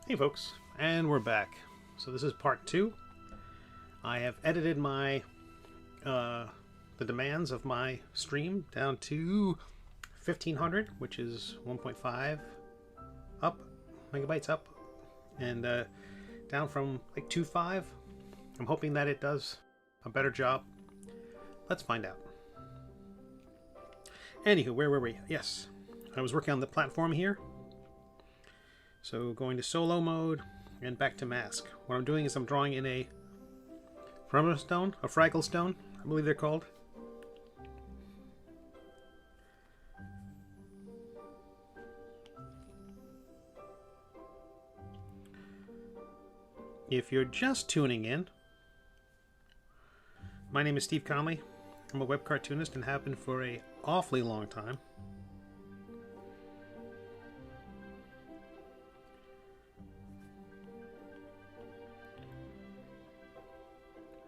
Hey folks, and we're back. So this is part 2. I have edited my the demands of my stream down to 1500, which is 1.5 megabytes up, and down from like 2.5. I'm hoping that it does a better job. Let's find out. Anywho, where were we? Yes, I was working on the platform here. So going to solo mode and back to mask. What I'm doing is I'm drawing in a stone, a fraggle stone, I believe they're called. If you're just tuning in, my name is Steve Conley. I'm a web cartoonist and have been for an awfully long time.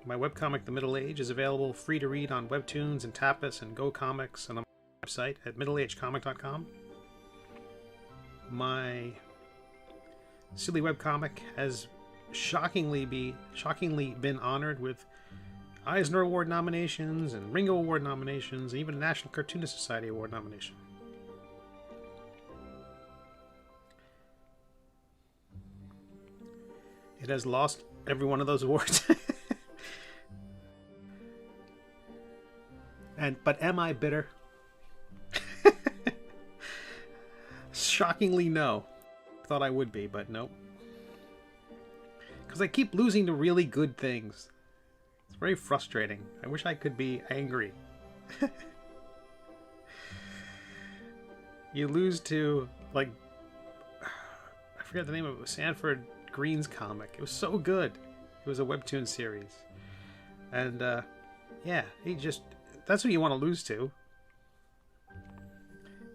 My webcomic, The Middle Age, is available free to read on WEBTOONs and Tapas and GoComics and on my website at middleagecomic.com. My silly webcomic has shockingly been honored with Eisner Award nominations and Ringo Award nominations and even a National Cartoonist Society Award nomination. It has lost every one of those awards. But am I bitter? Shockingly, no. Thought I would be, but nope. Because I keep losing to really good things. It's very frustrating. I wish I could be angry. You lose to, like, I forget the name of it. It was Sanford Green's comic. It was so good. It was a webtoon series. And, yeah, he just... That's what you want to lose to.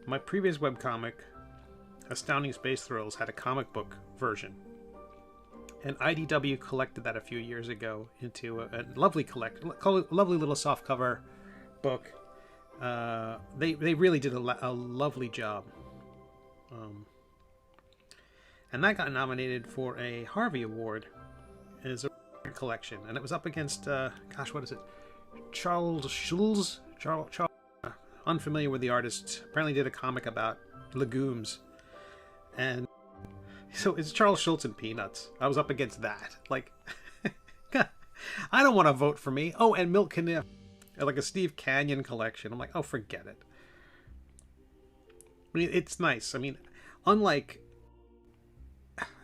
My previous webcomic, Astounding Space Thrills, had a comic book version. And IDW collected that a few years ago into a lovely lovely little softcover book. They really did a lovely job. And that got nominated for a Harvey Award as a collection. And it was up against, gosh, what is it? Charles Schulz, unfamiliar with the artist, apparently did a comic about legumes, and so it's Charles Schulz and Peanuts. I was up against that. Like, I don't want to vote for me. Oh, and Milk Caniff, like a Steve Canyon collection. I'm like, oh, forget it. I mean, it's nice. I mean, unlike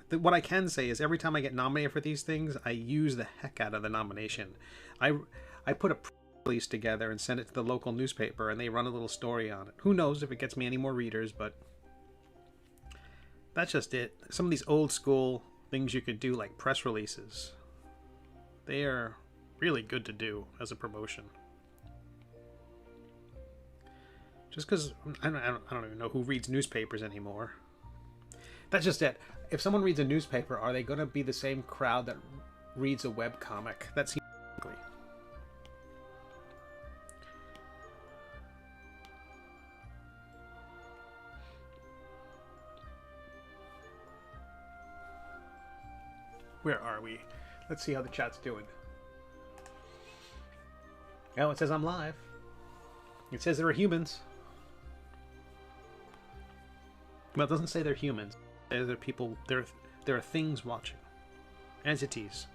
what I can say is every time I get nominated for these things, I use the heck out of the nomination. I put a release together and send it to the local newspaper, and they run a little story on it. Who knows if it gets me any more readers, but that's just it. Some of these old school things you could do, like press releases, they are really good to do as a promotion. Just because I don't even know who reads newspapers anymore. That's just it. If someone reads a newspaper, are they going to be the same crowd that reads a webcomic? That seems likely. Where are we? Let's see how the chat's doing. Oh, it says I'm live. It says there are humans. Well, it doesn't say they're humans. There are people. There are things watching. Entities.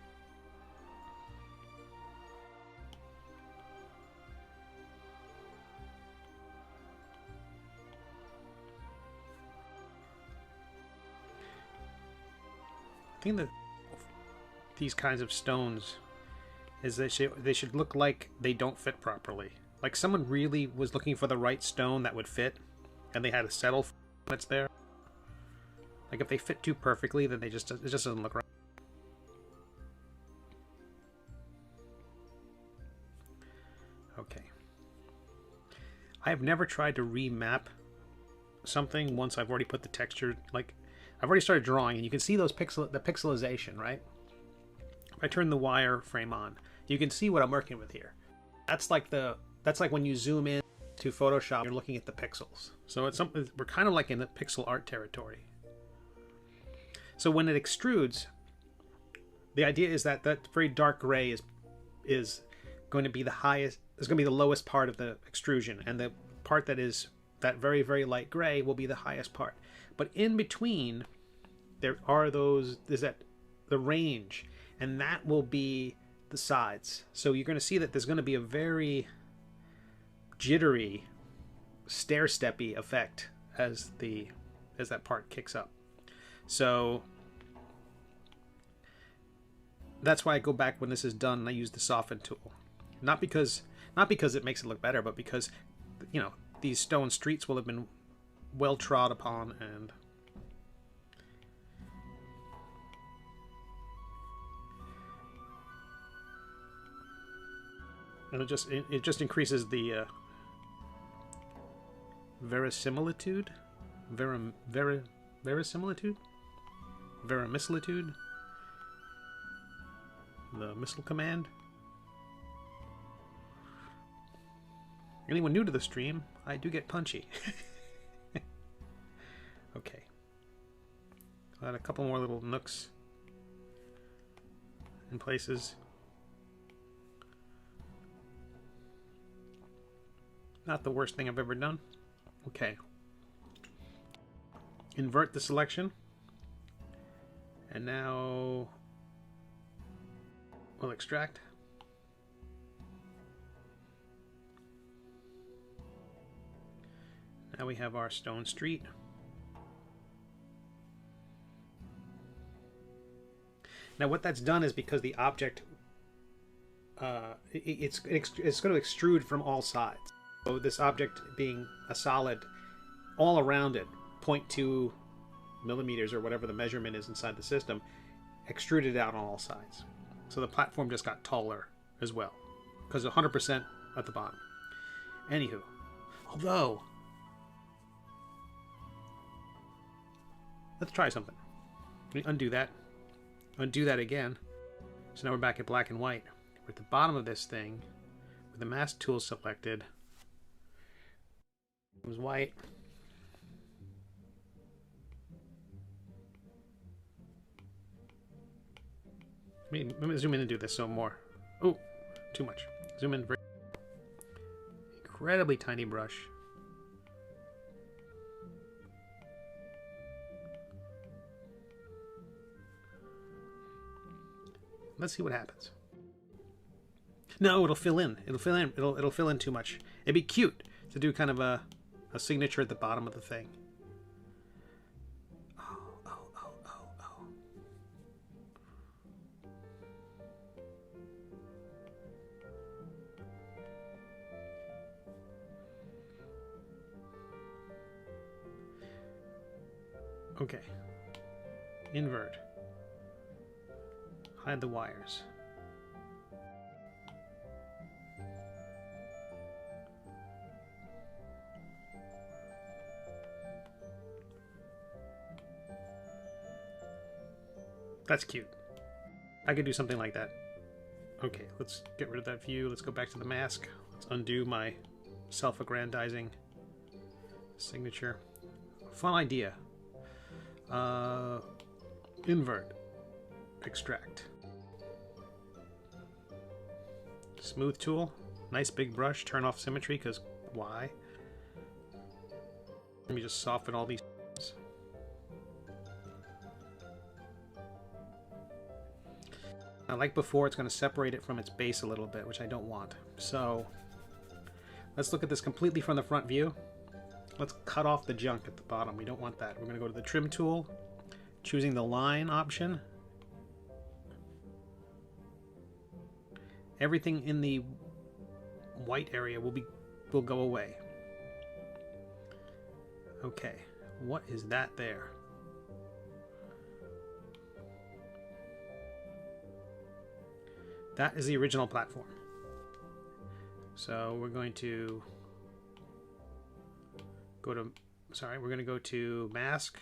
I think that these kinds of stones is they should look like they don't fit properly. Like someone really was looking for the right stone that would fit, and they had to settle for what's there. Like if they fit too perfectly, then it just doesn't look right. Okay. I have never tried to remap something once I've already put the texture. Like I've already started drawing, and you can see those the pixelization, right? If I turn the wireframe on, you can see what I'm working with here. That's like when you zoom in to Photoshop, you're looking at the pixels. So it's something we're kind of like in the pixel art territory. So when it extrudes, the idea is that that very dark gray is going to be the highest, is going to be the lowest part of the extrusion, and the part that is that very, very light gray will be the highest part. But in between, there are is that the range, and that will be the sides. So you're going to see that there's going to be a very jittery, stair-steppy effect as that part kicks up. So that's why I go back when this is done and I use the soften tool. Not because it makes it look better, but because, you know, these stone streets will have been well trod upon, and it just increases the verisimilitude, verisimilitude, the missile command. Anyone new to the stream, I do get punchy. Okay. Got a couple more little nooks and places. Not the worst thing I've ever done. Okay. Invert the selection. And now we'll extract. Now we have our stone street. Now what that's done is because the object, it's going to extrude from all sides. So this object being a solid, all around it, 0.2 millimeters or whatever the measurement is inside the system, extruded out on all sides. So the platform just got taller as well, because 100% at the bottom. Anywho, although, let's try something. Let me undo that. Undo that again. So now we're back at black and white. We're at the bottom of this thing with the mask tool selected. It was white. Let me zoom in and do this some more. Oh, too much. Zoom in. Very incredibly tiny brush. Let's see what happens. No, it'll fill in. It'll fill in. It'll fill in too much. It'd be cute to do kind of a signature at the bottom of the thing. Oh. Okay. Invert. Hide the wires. That's cute. I could do something like that. Okay, let's get rid of that view. Let's go back to the mask. Let's undo my self-aggrandizing signature. Fun idea. Invert. Extract. Smooth tool. Nice big brush. Turn off symmetry, because why? Let me just soften all these. Now, like before, it's going to separate it from its base a little bit, which I don't want. So let's look at this completely from the front view. Let's cut off the junk at the bottom. We don't want that. We're going to go to the trim tool, choosing the line option. Everything in the white area will go away. Okay, what is that there? That is the original platform. So we're going to go to mask,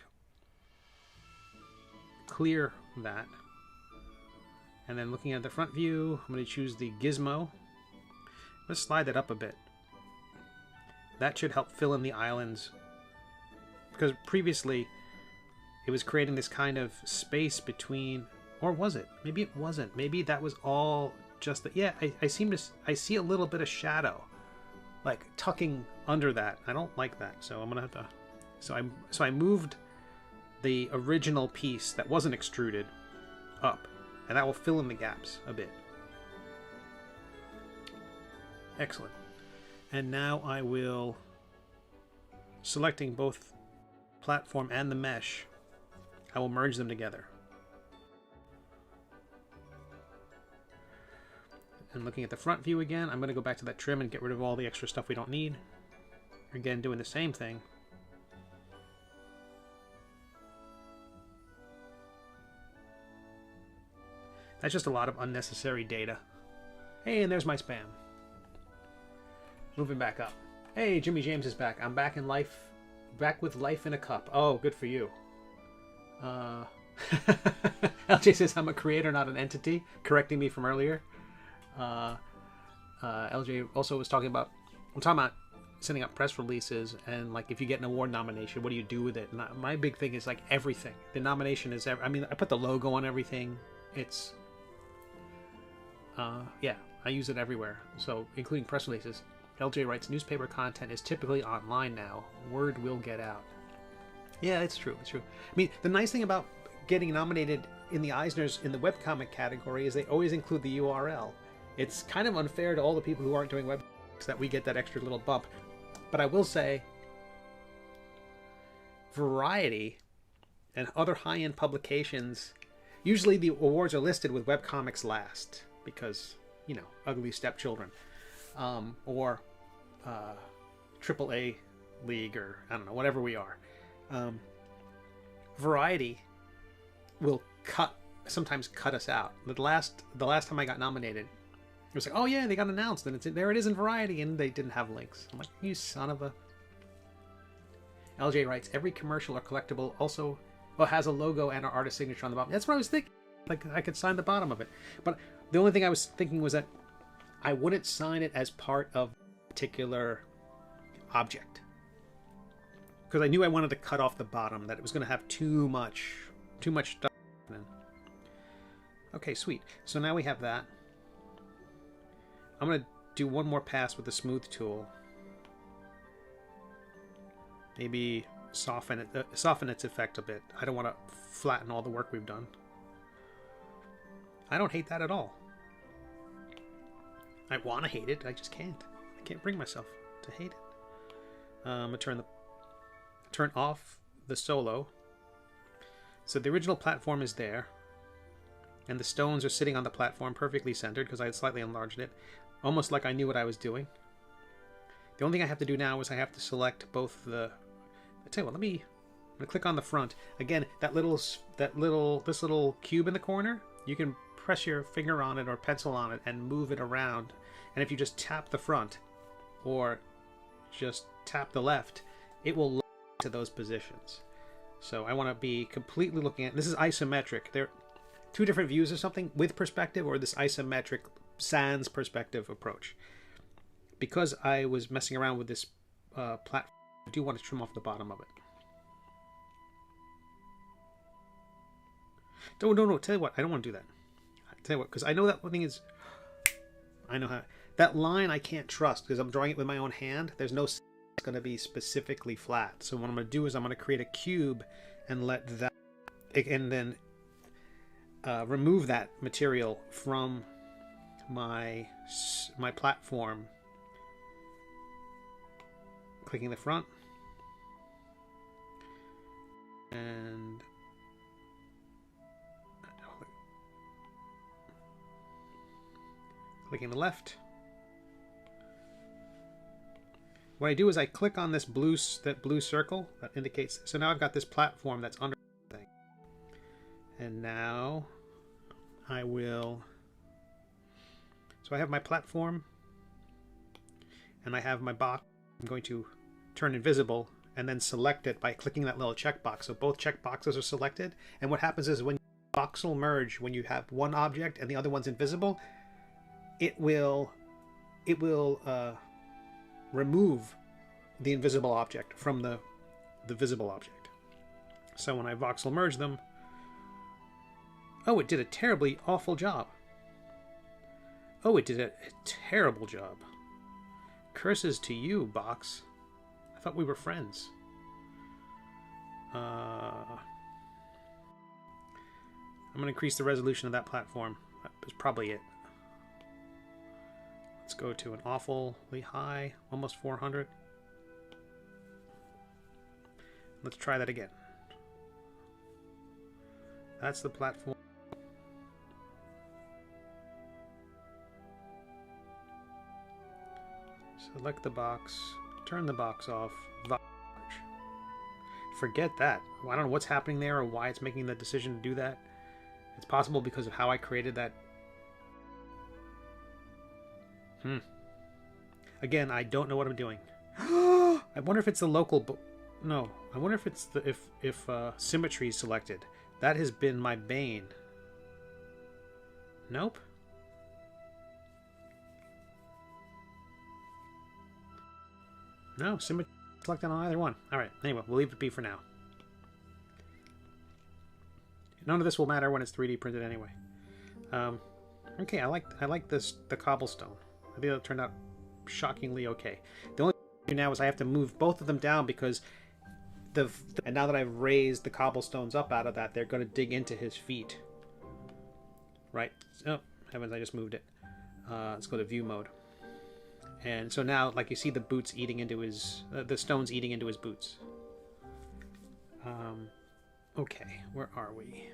clear that, and then looking at the front view, I'm going to choose the gizmo. Let's slide that up a bit. That should help fill in the islands, because previously it was creating this kind of space between, or was it? Maybe it wasn't. Maybe that was all just that. Yeah, I see a little bit of shadow, like tucking under that. I don't like that, so I'm gonna have to. So I moved the original piece that wasn't extruded up, and that will fill in the gaps a bit. Excellent. And now I will, selecting both platform and the mesh, I will merge them together. And looking at the front view again, I'm going to go back to that trim and get rid of all the extra stuff we don't need. Again, doing the same thing. That's just a lot of unnecessary data. Hey, and there's my spam. Moving back up. Hey, Jimmy James is back. I'm back in life. Back with life in a cup. Oh, good for you. LJ says I'm a creator, not an entity, correcting me from earlier. LJ also was talking about, I'm talking about sending out press releases, and like if you get an award nomination, what do you do with it? And my big thing is like everything. The nomination is, I mean, I put the logo on everything. It's, yeah, I use it everywhere. So including press releases. LJ writes, newspaper content is typically online now. Word will get out. Yeah, it's true. It's true. I mean, the nice thing about getting nominated in the Eisners in the webcomic category is they always include the URL. It's kind of unfair to all the people who aren't doing webcomics that we get that extra little bump. But I will say, Variety and other high-end publications, usually the awards are listed with webcomics last because, you know, ugly stepchildren. Or AAA League, or I don't know, whatever we are. Variety will sometimes cut us out. The last time I got nominated, it was like, oh yeah, they got announced, and there it is in Variety, and they didn't have links. I'm like, you son of a. LJ writes, every commercial or collectible also has a logo and an artist signature on the bottom. That's what I was thinking. Like I could sign the bottom of it, but the only thing I was thinking was that I wouldn't sign it as part of a particular object, because I knew I wanted to cut off the bottom, that it was going to have too much stuff. Okay, sweet. So now we have that. I'm going to do one more pass with the smooth tool. Maybe soften its effect a bit. I don't want to flatten all the work we've done. I don't hate that at all. I want to hate it, I just can't. I can't bring myself to hate it. I'm going to turn off the solo. So the original platform is there, and the stones are sitting on the platform perfectly centered because I had slightly enlarged it, almost like I knew what I was doing. The only thing I have to do now is I have to select both the. I tell you what, I'm going to click on the front again. This little cube in the corner. You can press your finger on it or pencil on it and move it around, and if you just tap the front or just tap the left, it will look to those positions. So I want to be completely looking at, this is isometric. There are two different views of something, with perspective or this isometric sans perspective approach. Because I was messing around with this platform, I do want to trim off the bottom of it. No, tell you what, I don't want to do that. Tell you what, because I know that one thing is, I know how, that line I can't trust because I'm drawing it with my own hand. There's no, it's going to be specifically flat. So what I'm going to do is I'm going to create a cube and let that, and then remove that material from my platform. Clicking the front and clicking the left. What I do is I click on this blue circle that indicates. So now I've got this platform that's under the thing, and now I will. So I have my platform, and I have my box. I'm going to turn invisible and then select it by clicking that little checkbox. So both checkboxes are selected, and what happens is when voxel merge, when you have one object and the other one's invisible, it will remove the invisible object from the visible object. So when I voxel merge them, oh, it did a terribly awful job. Oh, it did a terrible job. Curses to you, box. I thought we were friends. I'm going to increase the resolution of that platform. That's probably it. Let's go to an awfully high, almost 400. Let's try that again. That's the platform. Select the box, turn the box off, forget that. I don't know what's happening there or why it's making the decision to do that. It's possible because of how I created that. Again, I don't know what I'm doing. I wonder if it's the local. No, I wonder if it's the if symmetry is selected. That has been my bane. Nope. No, symmetry selected on either one. All right. Anyway, we'll leave it be for now. None of this will matter when it's 3D printed anyway. Okay, I like this the cobblestone. I think that turned out shockingly okay. The only thing now is I have to move both of them down because and now that I've raised the cobblestones up out of that, they're going to dig into his feet. Right. Oh, heavens, I just moved it. Let's go to view mode. And so now, like, you see the boots eating into his... the stones eating into his boots. Okay, where are we?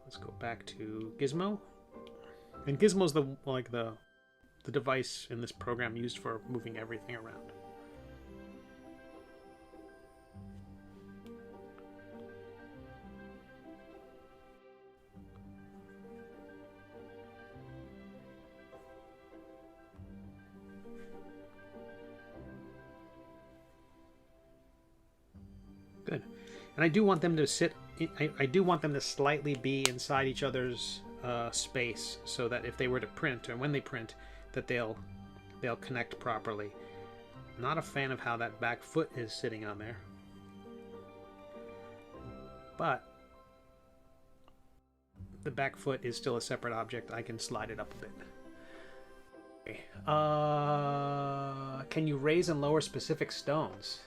Let's go back to Gizmo. And Gizmo's the device in this program used for moving everything around. Good. And I do want them to sit... I do want them to slightly be inside each other's space, so that if they were to print, or when they print, that they'll connect properly. Not a fan of how that back foot is sitting on there. But the back foot is still a separate object. I can slide it up a bit. Okay. Can you raise and lower specific stones?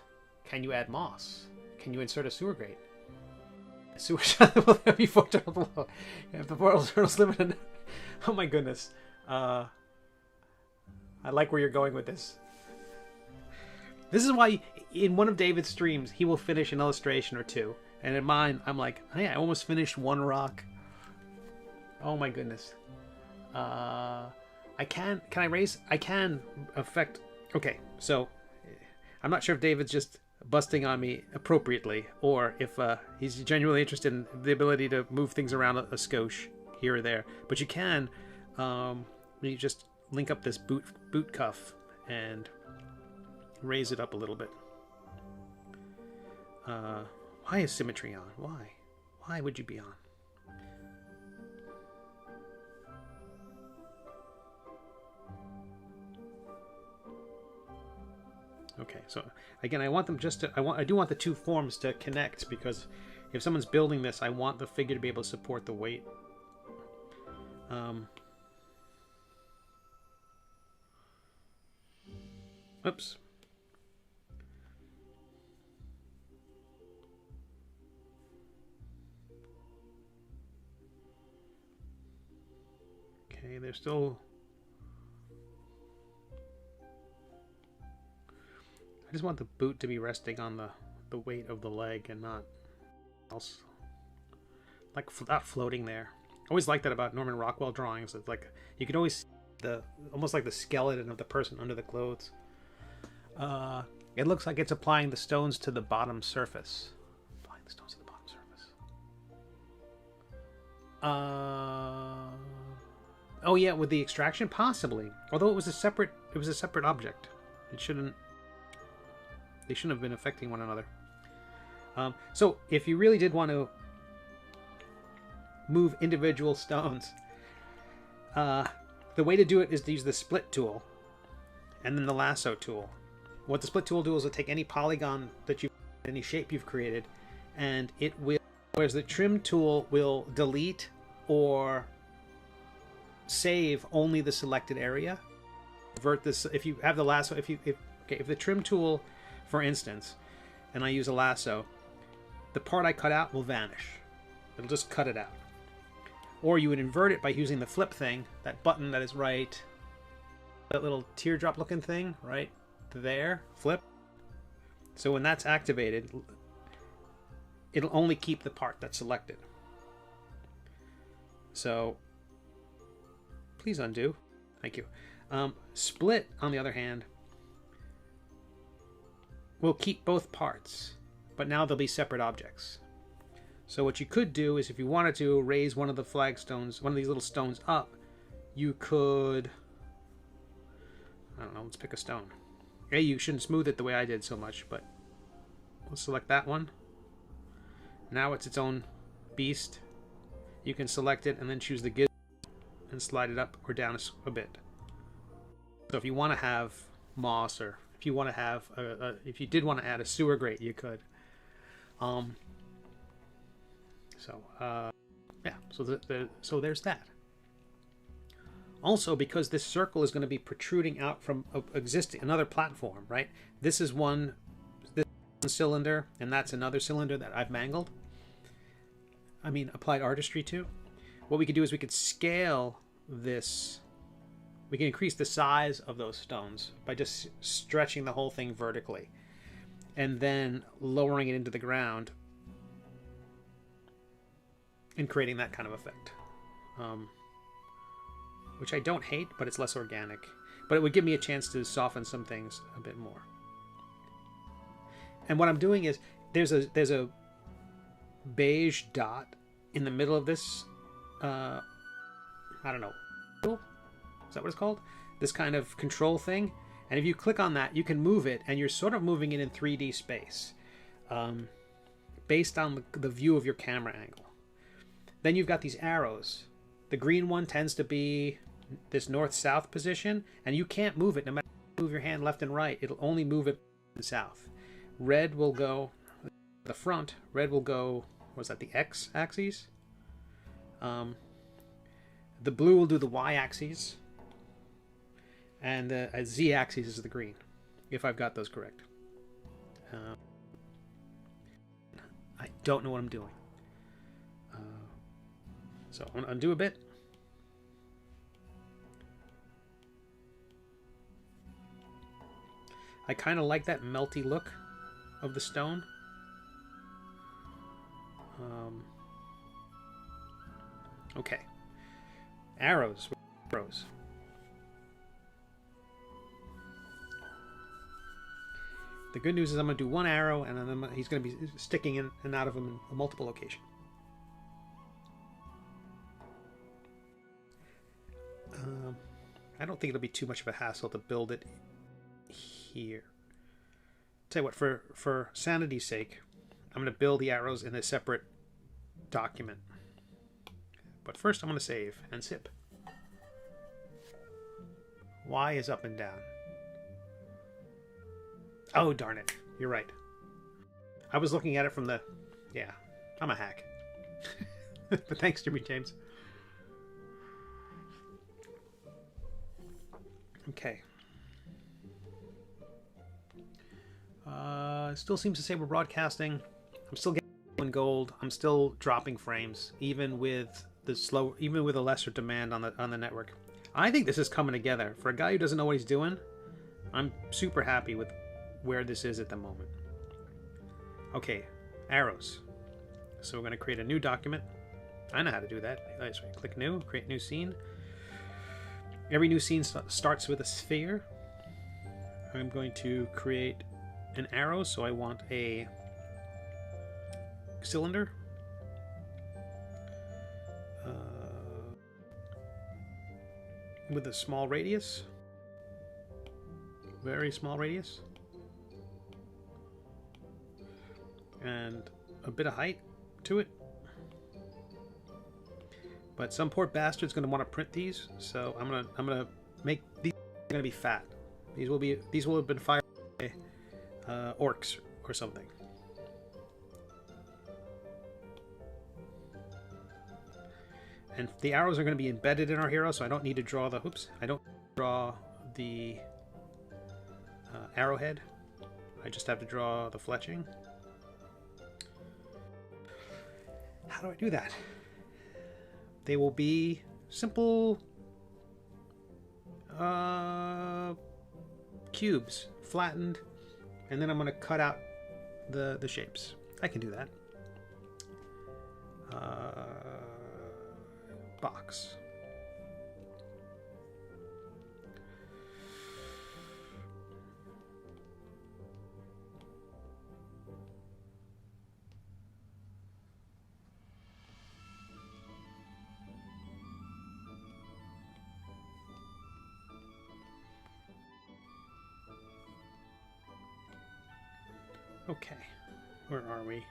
Can you add moss? Can you insert a sewer grate? A sewer shot will be 4 turtles below. If the portal turtles live in... Oh my goodness. I like where you're going with this. This is why in one of David's streams he will finish an illustration or two. And in mine, I'm like, hey, I almost finished one rock. Oh my goodness. Can I raise? I can affect... Okay, so I'm not sure if David's just busting on me appropriately, or if he's genuinely interested in the ability to move things around a skosh here or there. But you can, you just link up this boot cuff and raise it up a little bit. Why is symmetry on? Why? Why would you be on? Okay, so again, I want them just to... I do want the two forms to connect, because if someone's building this, I want the figure to be able to support the weight. Oops. Okay, they're still... I just want the boot to be resting on the weight of the leg and not else. Like, not floating there. I always like that about Norman Rockwell drawings. It's like, you can always see almost like the skeleton of the person under the clothes. It looks like it's applying the stones to the bottom surface. Applying the stones to the bottom surface. Oh yeah, with the extraction, possibly. Although it was a separate object. It shouldn't... They shouldn't have been affecting one another. So if you really did want to move individual stones, the way to do it is to use the split tool and then the lasso tool, what the split tool will do is it'll take any polygon that you've, any shape you've created, and it will, whereas the trim tool will delete or save only the selected area. Convert this, if you have the lasso, if the trim tool, for instance, and I use a lasso, the part I cut out will vanish. It'll just cut it out. Or you would invert it by using the flip thing, that button that is right, that little teardrop looking thing right there, flip. So when that's activated, it'll only keep the part that's selected. So please undo. Thank you. Split, on the other hand, will keep both parts, but now they'll be separate objects. So what you could do is, if you wanted to raise one of the flagstones, one of these little stones up, you could, I don't know, let's pick a stone. Hey, you shouldn't smooth it the way I did so much, but let's select that one. Now it's its own beast. You can select it and then choose the gizmo and slide it up or down a bit. So if you want to have moss, or if you want to have if you did want to add a sewer grate, you could. Yeah, so there's that. Also, because this circle is going to be protruding out from another platform, right? This is one cylinder, and that's another cylinder that I've mangled. I mean, applied artistry to. What we could do is we could scale this. We can increase the size of those stones by just stretching the whole thing vertically, and then lowering it into the ground, and creating that kind of effect. Which I don't hate, but it's less organic. But it would give me a chance to soften some things a bit more. And what I'm doing is, there's a beige dot in the middle of this, I don't know, is that what it's called? This kind of control thing. And if you click on that, you can move it, and you're sort of moving it in 3D space, based on the view of your camera angle. Then you've got these arrows. The green one tends to be this north-south position, and you can't move it no matter how you move your hand left and right. It'll only move it south. Red will go the front. Red will go, what's that, the x-axis? The blue will do the y-axis, and the z-axis is the green, if I've got those correct. I don't know what I'm doing. So I'm going to undo a bit. I kind of like that melty look of the stone. Okay. Arrows. Arrows. The good news is I'm going to do one arrow, and then he's going to be sticking in and out of them in multiple locations. I don't think it'll be too much of a hassle to build it here. Tell you what, for sanity's sake, I'm going to build the arrows in a separate document. But first I'm going to save and zip. Y is up and down. Oh, darn it. You're right. I was looking at it from the... Yeah, I'm a hack. But thanks, Jimmy James. Okay. It still seems to say we're broadcasting. I'm still getting gold. I'm still dropping frames, even with a lesser demand on the network. I think this is coming together. For a guy who doesn't know what he's doing, I'm super happy with where this is at the moment. Okay, arrows. So we're going to create a new document. I know how to do that. That's right. Click new, create new scene. Every new scene starts with a sphere. I'm going to create an arrow, so I want a cylinder. With a small radius. Very small radius. And a bit of height to it. But some poor bastard's going to want to print these, so I'm gonna make these going to be fat. These will have been fired orcs or something. And the arrows are going to be embedded in our hero, so I don't need to draw the... Oops. I don't draw the arrowhead. I just have to draw the fletching. How do I do that? They will be simple cubes, flattened, and then I'm going to cut out the shapes. I can do that. Box. Okay, where are we?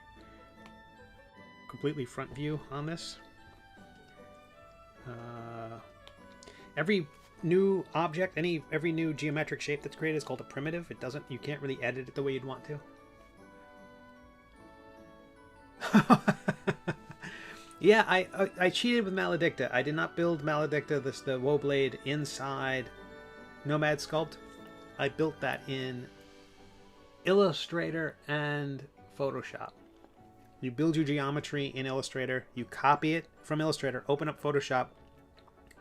Completely front view on this. Every new object, every new geometric shape that's created is called a primitive. It doesn't, you can't really edit it the way you'd want to. Yeah, I cheated with Maledicta. I did not build Maledicta, the woe blade, inside Nomad Sculpt. I built that in Illustrator and Photoshop. You build your geometry in Illustrator, you copy it from Illustrator, open up Photoshop,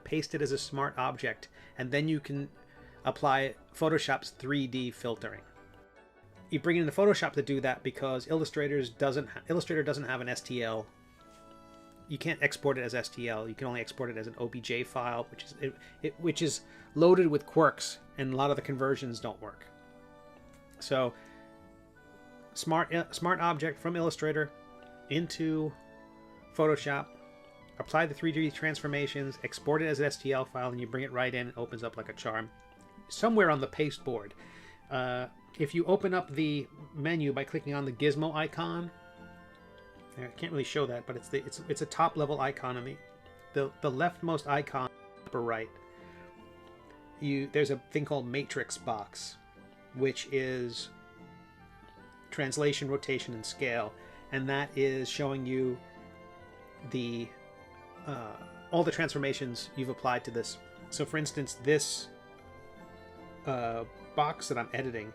paste it as a smart object, and then you can apply Photoshop's 3D filtering. You bring it into Photoshop to do that because Illustrator doesn't have an STL. You can't export it as STL. You can only export it as an OBJ file, which is loaded with quirks, and a lot of the conversions don't work. So, smart object from Illustrator into Photoshop, apply the 3D transformations, export it as an STL file, and you bring it right in. It opens up like a charm. Somewhere on the pasteboard, if you open up the menu by clicking on the gizmo icon, I can't really show that, but it's a top level icon on the leftmost icon, upper right. There's a thing called matrix box, which is translation, rotation, and scale, and that is showing you the all the transformations you've applied to this. So for instance, this box that I'm editing,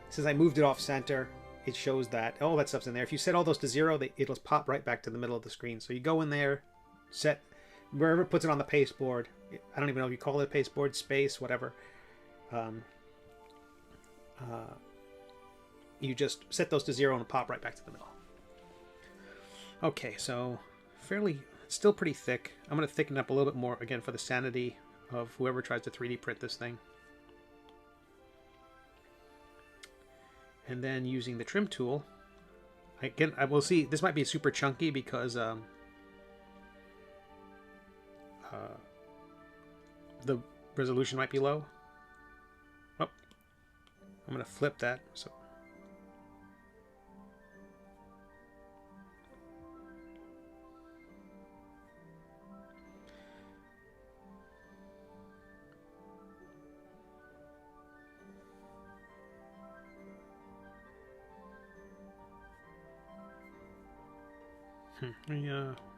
since I moved it off center, it shows that all that stuff's in there. If you set all those to 0, it'll pop right back to the middle of the screen. So you go in there, set wherever it puts it on the pasteboard. I don't even know if you call it pasteboard, space, whatever. You just set those to 0 and it'll pop right back to the middle. Okay, so still pretty thick. I'm going to thicken it up a little bit more, again, for the sanity of whoever tries to 3D print this thing. And then using the trim tool, again, I will see, this might be super chunky because the resolution might be low. Oh, I'm going to flip that. So.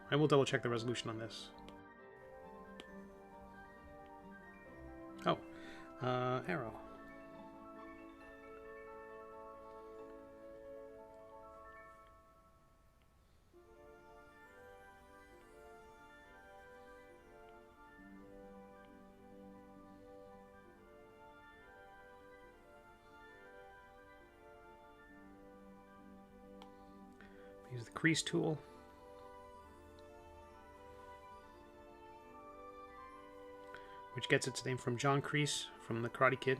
I will double check the resolution on this. Oh, arrow. Use the crease tool. Which gets its name from John Kreese from The Karate Kid.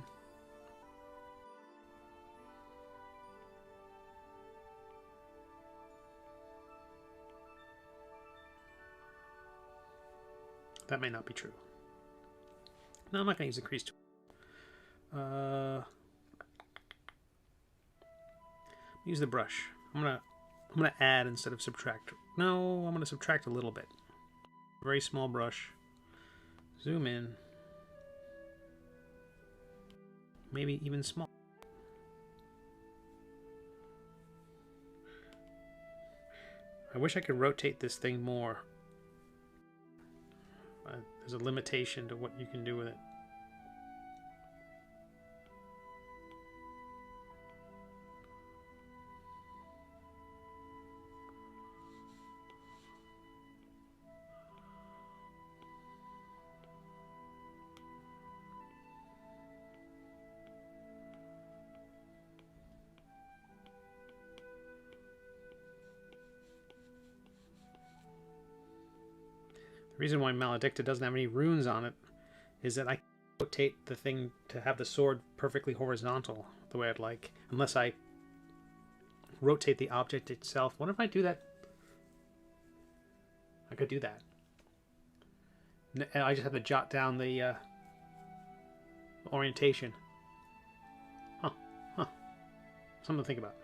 That may not be true. No, I'm not going to use the crease tool. Use the brush. I'm gonna add instead of subtract. No, I'm gonna subtract a little bit. Very small brush. Zoom in. Maybe even small. I wish I could rotate this thing more. There's a limitation to what you can do with it. The reason why Maledicta doesn't have any runes on it is that I rotate the thing to have the sword perfectly horizontal the way I'd like, unless I rotate the object itself. What if I do that? I could do that. And I just have to jot down the orientation. Huh. Something to think about.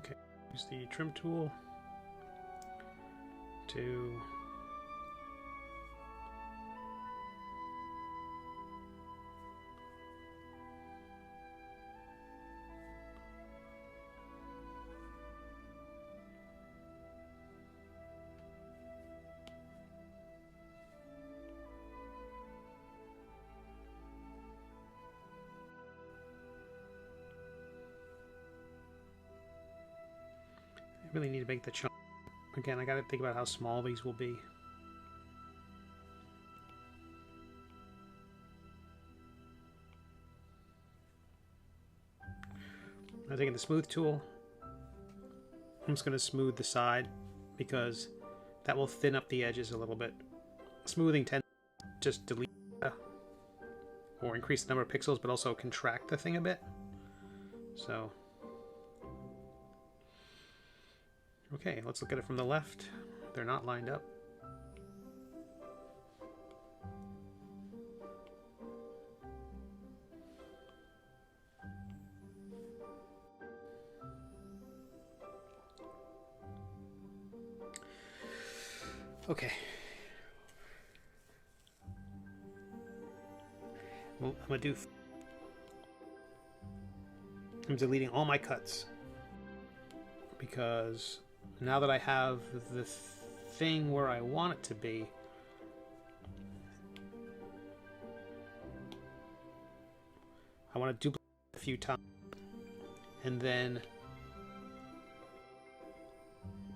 Okay, use the trim tool to I really need to make the chunk. Again, I gotta think about how small these will be. I'm taking the smooth tool. I'm just gonna smooth the side because that will thin up the edges a little bit. Smoothing tends to just delete or increase the number of pixels, but also contract the thing a bit. So. Okay, let's look at it from the left. They're not lined up. Okay. Well, I'm deleting all my cuts because now that I have the thing where I want it to be, I want to duplicate it a few times and then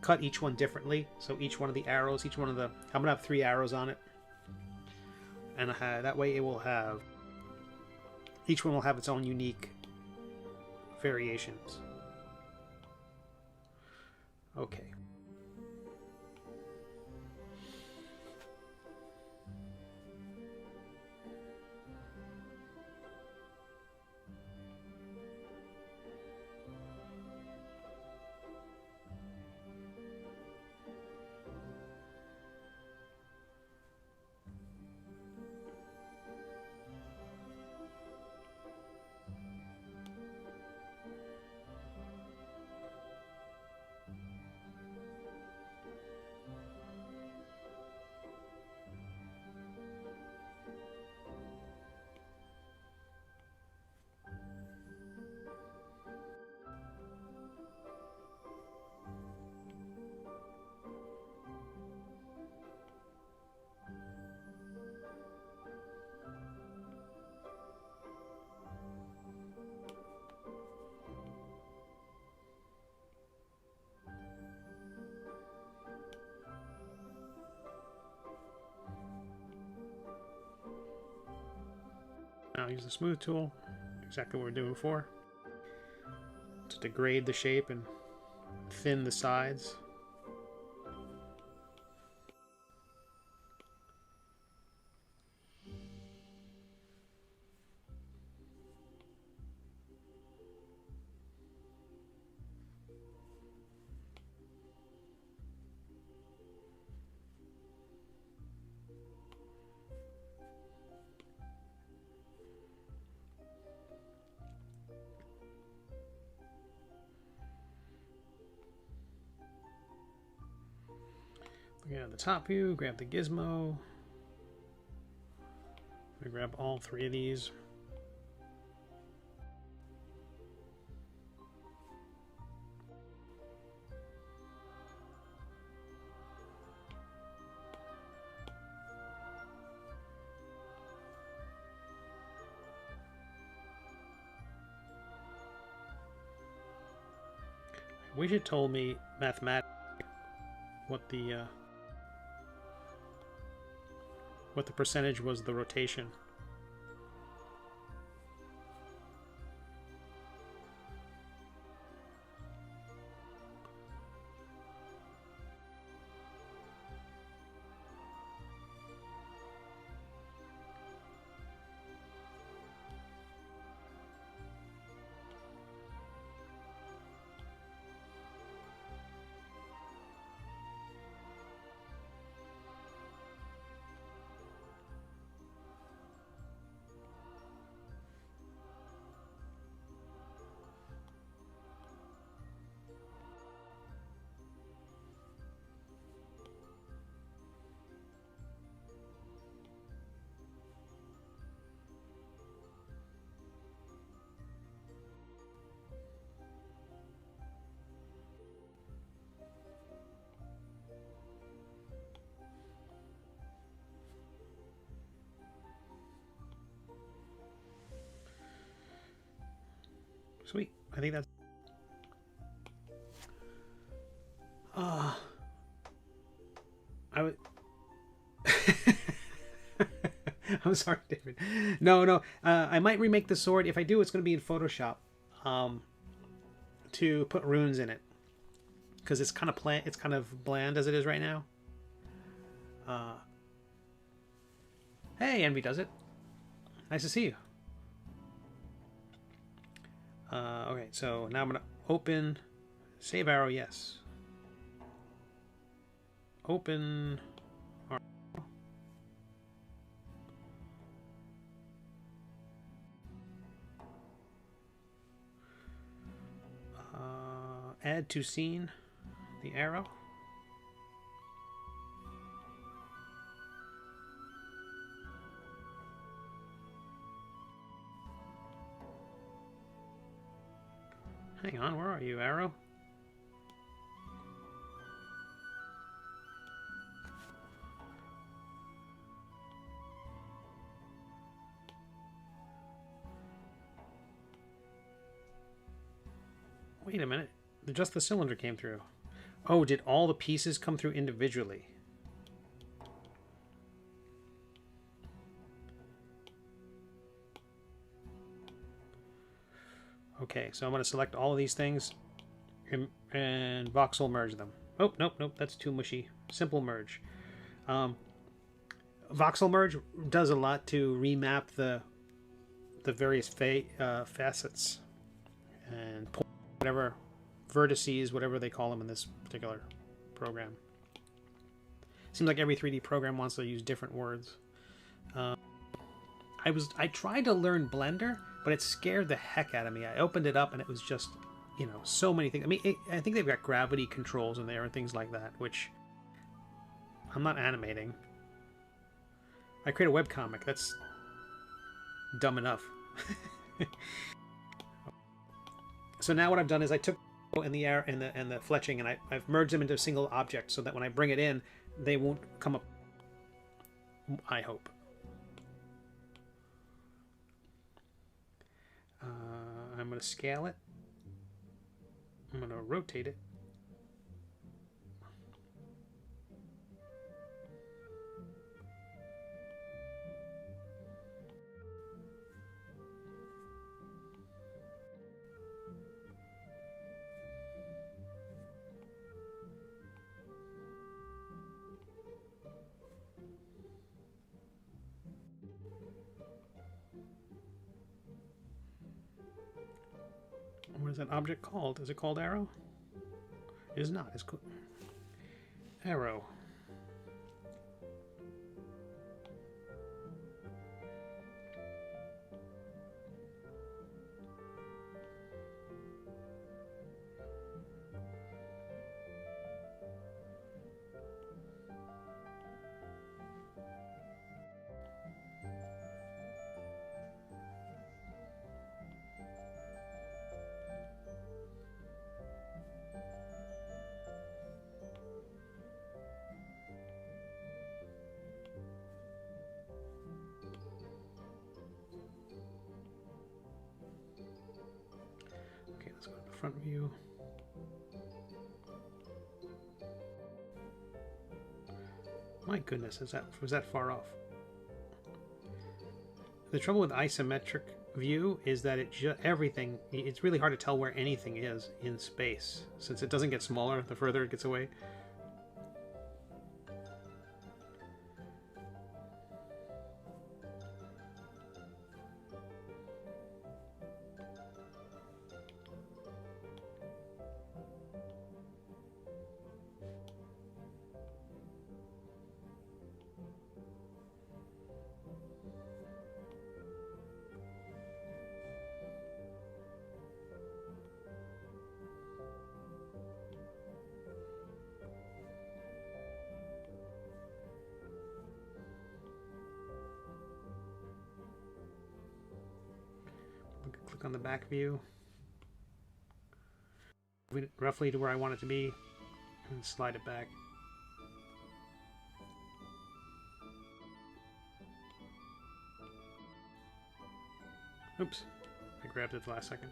cut each one differently. So each one of the arrows, I'm gonna have 3 arrows on it, and that way it will have, each one will have its own unique variations. Okay. Now use the smooth tool, exactly what we were doing before, to degrade the shape and thin the sides. Yeah, the top view, grab the gizmo. I grab all three of these. I wish it told me mathematically what the percentage was the rotation. Sweet. I think that's... I would... I'm sorry, David. No. I might remake the sword. If I do, it's going to be in Photoshop. To put runes in it. Because it's kind of bland as it is right now. Hey, Envy does it. Nice to see you. Okay, so now I'm going to open save arrow, yes. Open add to scene the arrow. Hang on, where are you, arrow? Wait a minute. Just the cylinder came through. Oh, did all the pieces come through individually? Okay, so I'm going to select all of these things and voxel merge them. Oh, nope, that's too mushy. Simple merge. Voxel merge does a lot to remap the various facets and whatever vertices, whatever they call them in this particular program. Seems like every 3D program wants to use different words. I tried to learn Blender, but it scared the heck out of me. I opened it up and it was just, you know, so many things. I mean, I think they've got gravity controls in there and things like that, which I'm not animating. I create a webcomic. That's dumb enough. So now what I've done is I took in the air and the fletching and I've merged them into a single object so that when I bring it in, they won't come up. I hope. I'm going to scale it. I'm going to rotate it. What is that object called? Is it called arrow? It is not. It's called arrow. front view. My goodness, was that far off? The trouble with isometric view is that it's really hard to tell where anything is in space, since it doesn't get smaller the further it gets away. Click on the back view, roughly to where I want it to be, and slide it back. Oops, I grabbed it at the last second.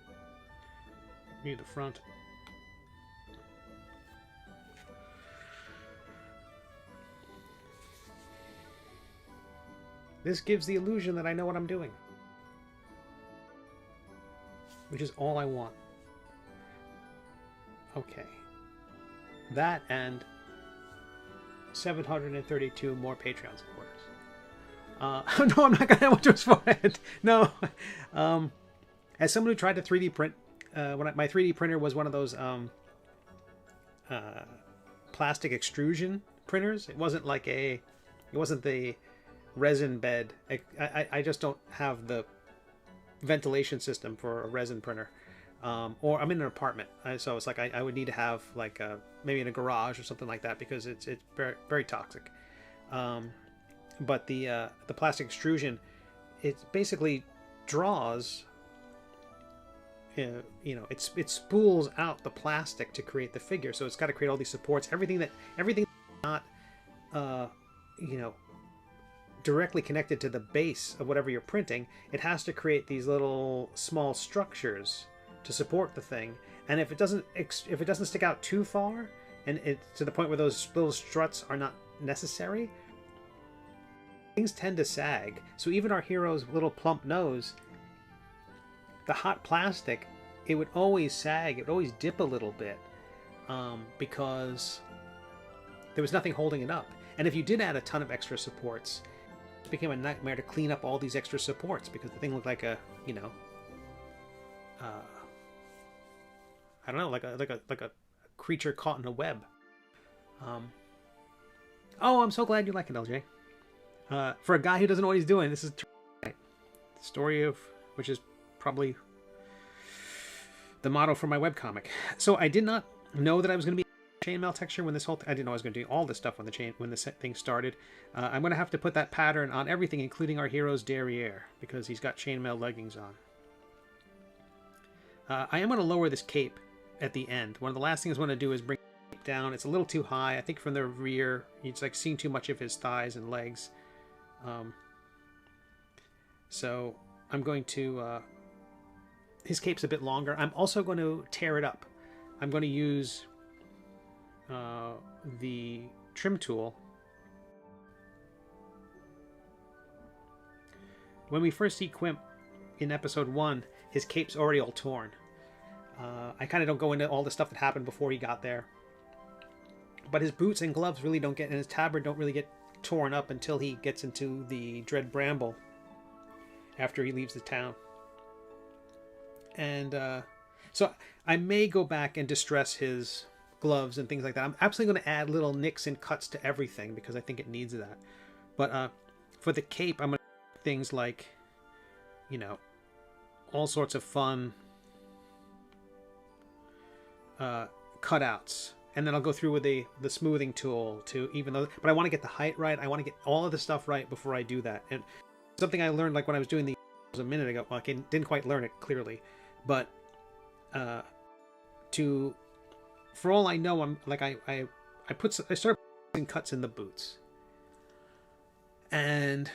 View the front. This gives the illusion that I know what I'm doing, which is all I want. Okay. That and 732 more Patreon supporters. No, I'm not going to much for it. No. As someone who tried to 3D print, my 3D printer was one of those plastic extrusion printers. It wasn't like it wasn't the resin bed. I just don't have the ventilation system for a resin printer, or I'm in an apartment, so it's like I would need to have like maybe in a garage or something like that, because it's very, very toxic. But the plastic extrusion, it basically draws, it spools out the plastic to create the figure, so it's got to create all these supports, everything not directly connected to the base of whatever you're printing. It has to create these little small structures to support the thing, and if it doesn't stick out too far, and it's to the point where those little struts are not necessary, things tend to sag. So even our hero's little plump nose, the hot plastic, it would always sag, it would always dip a little bit, because there was nothing holding it up. And if you did add a ton of extra supports, it became a nightmare to clean up all these extra supports, because the thing looked like a, I don't know, like a creature caught in a web. Oh, I'm so glad you like it, LJ. For a guy who doesn't know what he's doing, this is the story of which is probably the motto for my webcomic. So I did not know that I was going to be chainmail texture when this whole I didn't know I was going to do all this stuff when this thing started. I'm going to have to put that pattern on everything, including our hero's derriere, because he's got chainmail leggings on. I am going to lower this cape at the end. One of the last things I want to do is bring the cape down. It's a little too high. I think from the rear, it's like seeing too much of his thighs and legs. So I'm going to... his cape's a bit longer. I'm also going to tear it up. I'm going to use the trim tool. When we first see Quimp in episode 1, his cape's already all torn. I kind of don't go into all the stuff that happened before he got there. But his boots and gloves really don't get, and his tabard don't really get torn up until he gets into the Dread Bramble after he leaves the town. And so I may go back and distress his gloves and things like that. I'm absolutely going to add little nicks and cuts to everything because I think it needs that. But for the cape, I'm going to do things like, all sorts of fun cutouts. And then I'll go through with the smoothing tool to but I want to get the height right. I want to get all of the stuff right before I do that. And something I learned like when I was doing a minute ago. Well, I didn't quite learn it clearly, but for all I know, I'm like I started putting cuts in the boots, and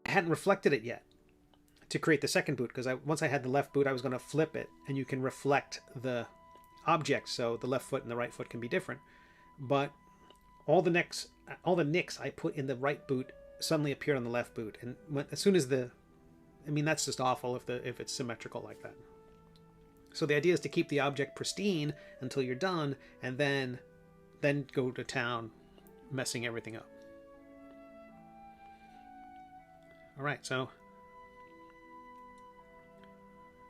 I hadn't reflected it yet to create the second boot, because once I had the left boot, I was going to flip it, and you can reflect the objects, so the left foot and the right foot can be different. But all the nicks I put in the right boot suddenly appeared on the left boot, and as soon as that's just awful if it's symmetrical like that. So the idea is to keep the object pristine until you're done, and then go to town messing everything up. All right, so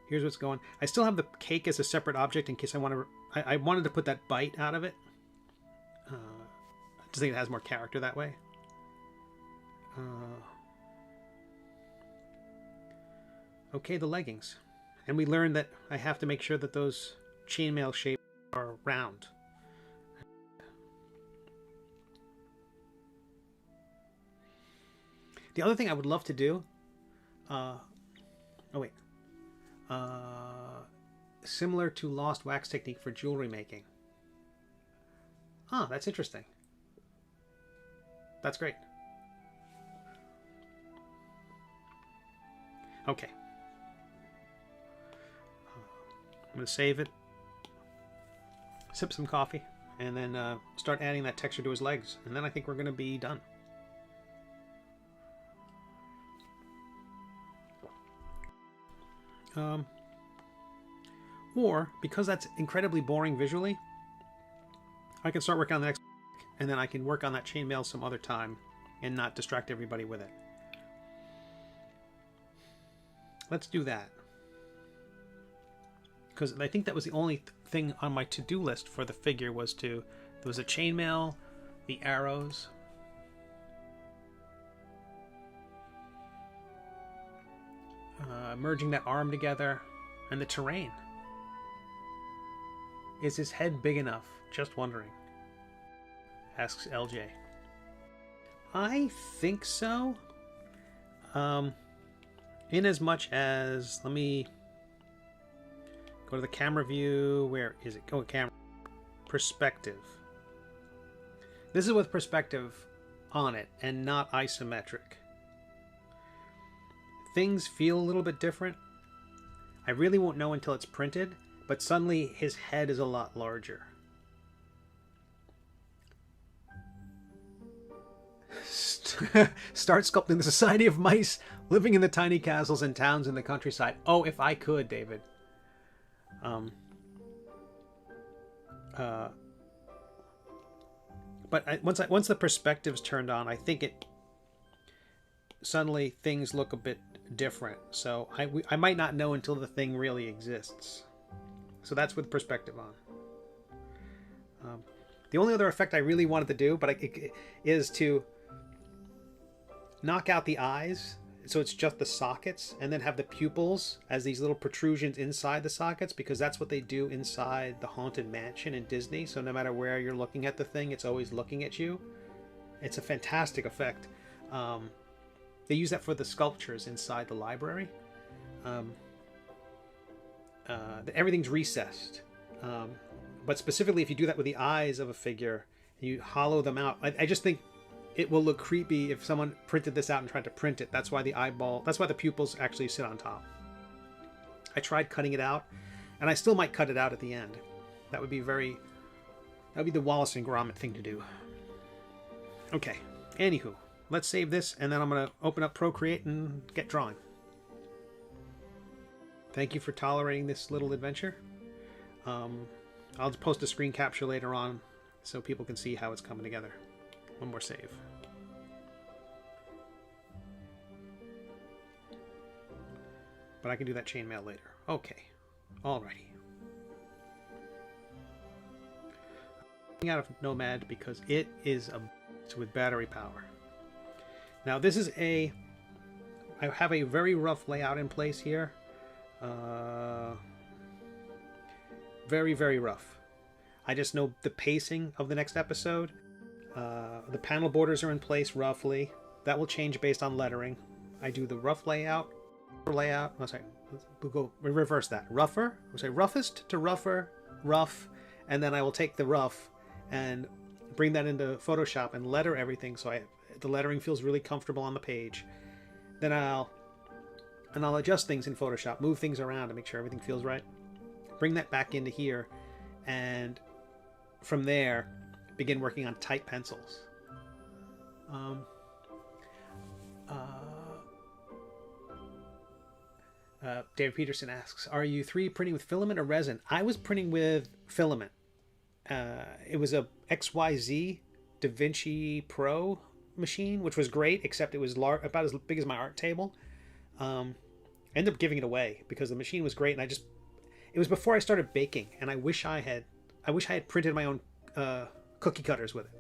here's what's going. I still have the cake as a separate object in case I wanted to put that bite out of it. I just think it has more character that way. Okay, the leggings. And we learned that I have to make sure that those chainmail shapes are round. The other thing I would love to do, similar to Lost Wax technique for jewelry making. That's interesting. That's great. Okay. I'm going to save it, sip some coffee, and then start adding that texture to his legs. And then I think we're going to be done. Or, because that's incredibly boring visually, I can start working on the next, and then I can work on that chainmail some other time and not distract everybody with it. Let's do that. Because I think that was the only thing on my to-do list for the figure there was a chainmail, the arrows, merging that arm together, and the terrain. Is his head big enough? Just wondering. Asks LJ. I think so. In as much as, let me go to the camera view. Where is it? Go to camera. Perspective. This is with perspective on it and not isometric. Things feel a little bit different. I really won't know until it's printed, but suddenly his head is a lot larger. Start sculpting the Society of Mice living in the tiny castles and towns in the countryside. Oh, if I could, David. But once the perspective's turned on, I think suddenly things look a bit different. So I might not know until the thing really exists. So that's with perspective on. The only other effect I really wanted to do, is to knock out the eyes, so it's just the sockets, and then have the pupils as these little protrusions inside the sockets, because that's what they do inside the Haunted Mansion in Disney. So no matter where you're looking at the thing, it's always looking at you. It's a fantastic effect. They use that for the sculptures inside the library. Everything's recessed. But specifically, if you do that with the eyes of a figure, and you hollow them out, I just think it will look creepy if someone printed this out and tried to print it. That's why that's why the pupils actually sit on top. I tried cutting it out, and I still might cut it out at the end. That would be the Wallace and Gromit thing to do. Okay, anywho, let's save this, and then I'm going to open up Procreate and get drawing. Thank you for tolerating this little adventure. I'll post a screen capture later on so people can see how it's coming together. One more save. But I can do that chainmail later. Okay. Alrighty. Out of Nomad because it is with battery power. Now this is I have a very rough layout in place here. Very, very rough. I just know the pacing of the next episode. The panel borders are in place roughly. That will change based on lettering. I do the rough layout. Oh, sorry. We'll reverse that. Rougher. We'll say roughest to rougher, rough, and then I will take the rough and bring that into Photoshop and letter everything so the lettering feels really comfortable on the page. Then I'll adjust things in Photoshop, move things around to make sure everything feels right. Bring that back into here, and from there begin working on tight pencils. David Peterson asks, are you 3D printing with filament or resin? I was printing with filament. It was a XYZ DaVinci Pro machine, which was great, except it was about as big as my art table. I ended up giving it away because the machine was great, and it was before I started baking, and I wish I had printed my own cookie cutters with it.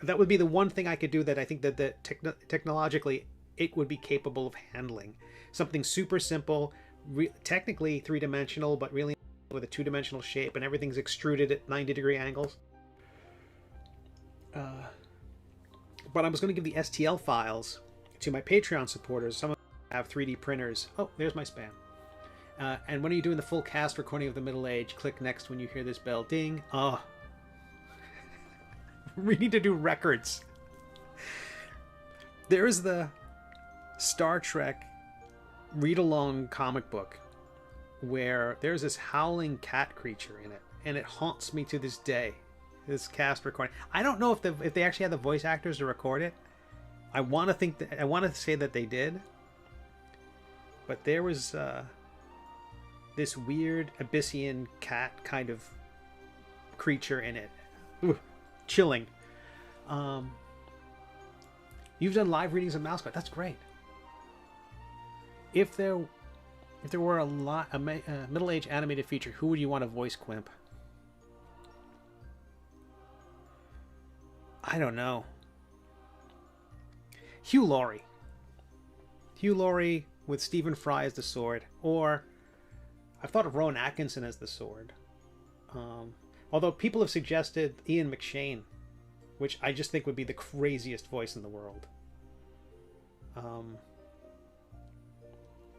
That would be the one thing I could do that I think that technologically it would be capable of handling. Something super simple, technically three-dimensional, but really with a two-dimensional shape, and everything's extruded at 90-degree angles. But I was going to give the STL files to my Patreon supporters. Some of them have 3D printers. Oh, there's my spam. And when are you doing the full cast recording of The Middle Age? Click next when you hear this bell. Ding. Oh. We need to do records. There is the Star Trek read-along comic book where there's this howling cat creature in it, and it haunts me to this day. This cast recording. I don't know if they actually had the voice actors to record it. I want to say that they did, but there was this weird Abyssian cat kind of creature in it. Ooh, chilling. You've done live readings of Mouse Sculpt. That's great. If there were a middle-aged animated feature, who would you want to voice Quimp? I don't know. Hugh Laurie. Hugh Laurie with Stephen Fry as the sword, or I've thought of Rowan Atkinson as the sword. Although people have suggested Ian McShane, which I just think would be the craziest voice in the world.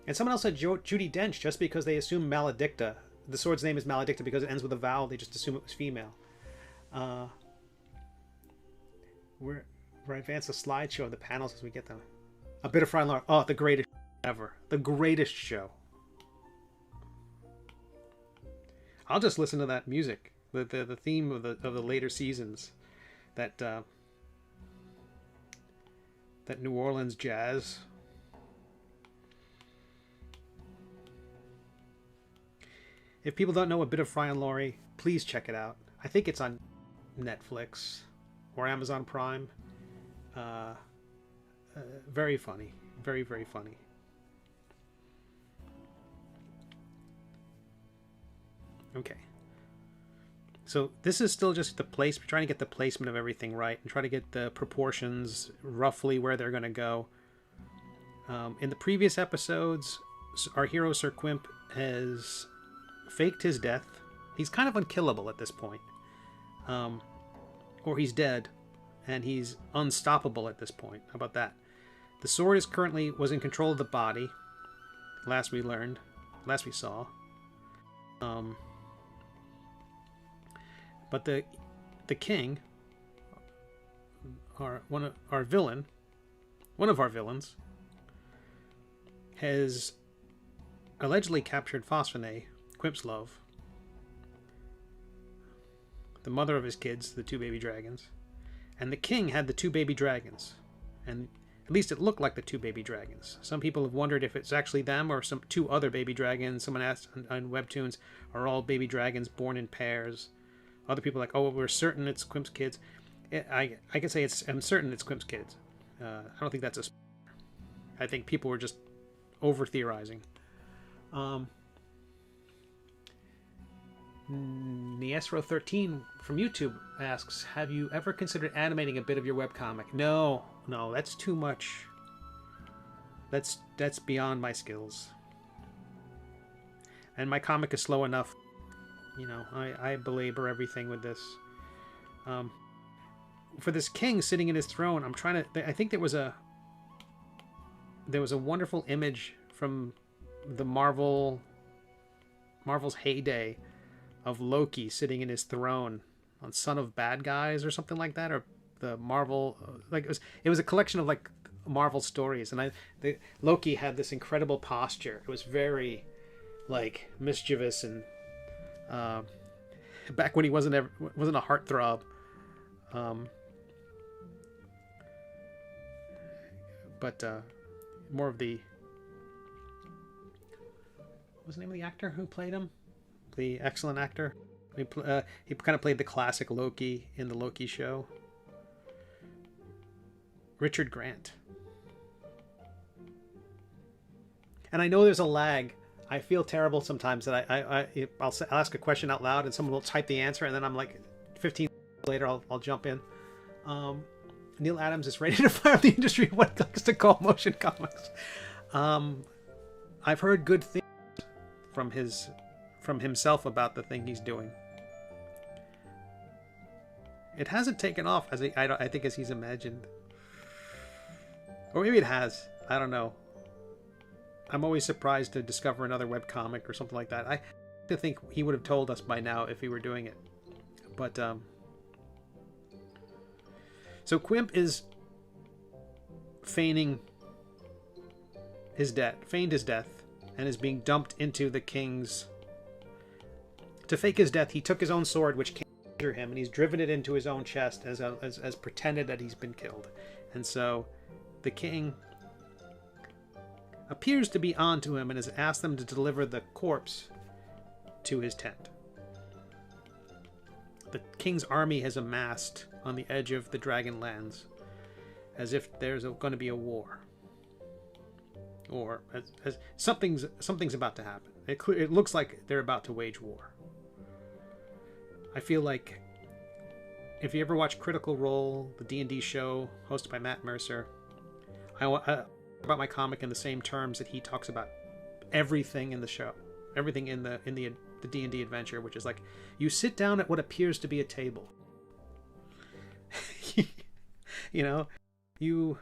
And someone else said Judi Dench, just because they assume Maledicta. The sword's name is Maledicta because it ends with a vowel. They just assume it was female. We're advance the slideshow of the panels as we get them. A bit of Fry and Laura. Oh, the greatest ever. The greatest show. I'll just listen to that music. The theme of the later seasons. That New Orleans jazz. If people don't know A Bit of Fry and Laurie, please check it out. I think it's on Netflix or Amazon Prime. Very funny. Very, very funny. Okay. So this is still just trying to get the placement of everything right and try to get the proportions roughly where they're going to go. In the previous episodes, our hero Sir Quimp has faked his death. He's kind of unkillable at this point. Or he's dead, and he's unstoppable at this point. How about that? The sword was in control of the body. Last we saw. But the king, one of our villains, has allegedly captured Phosphene, Quimp's love, the mother of his kids, the two baby dragons, and the king had the two baby dragons, and at least it looked like the two baby dragons. Some people have wondered if it's actually them or some two other baby dragons. Someone asked on WEBTOONs, are all baby dragons born in pairs? Other people are like, oh, we're certain it's Quimp's kids. I can say I'm certain it's Quimp's kids. I don't think that's a spoiler. I think people were just over theorizing. Niestro13 from YouTube asks, have you ever considered animating a bit of your webcomic? No, that's too much. That's beyond my skills. And my comic is slow enough. You know, I belabor everything with this. For this king sitting in his throne, I think there was a wonderful image from the Marvel's heyday of Loki sitting in his throne on Son of Bad Guys or something like that, or the Marvel, like it was a collection of like Marvel stories, and Loki had this incredible posture. It was very like mischievous, and back when he wasn't a heartthrob. But more of the, what was the name of the actor who played him? The excellent actor. He kind of played the classic Loki in the Loki show. Richard Grant. And I know there's a lag. I feel terrible sometimes that I'll ask a question out loud and someone will type the answer, and then I'm like 15 minutes later I'll jump in. Neil Adams is ready to fire up the industry of what likes to call motion comics. I've heard good things from himself about the thing he's doing. It hasn't taken off as I think as he's imagined, or maybe it has. I don't know. I'm always surprised to discover another webcomic or something like that. I think he would have told us by now if he were doing it. But so Quimp is feigned his death, and is being dumped into the king's. To fake his death, he took his own sword, which can't injure him, and he's driven it into his own chest as pretended that he's been killed. And so the king appears to be onto him and has asked them to deliver the corpse to his tent. The king's army has amassed on the edge of the Dragonlands, as if there's going to be a war, or as something's about to happen. It looks like they're about to wage war. I feel like if you ever watch Critical Role, the D&D show hosted by Matt Mercer, I about my comic in the same terms that he talks about everything in the show, everything in the D&D adventure, which is like, you sit down at what appears to be a table. You know, you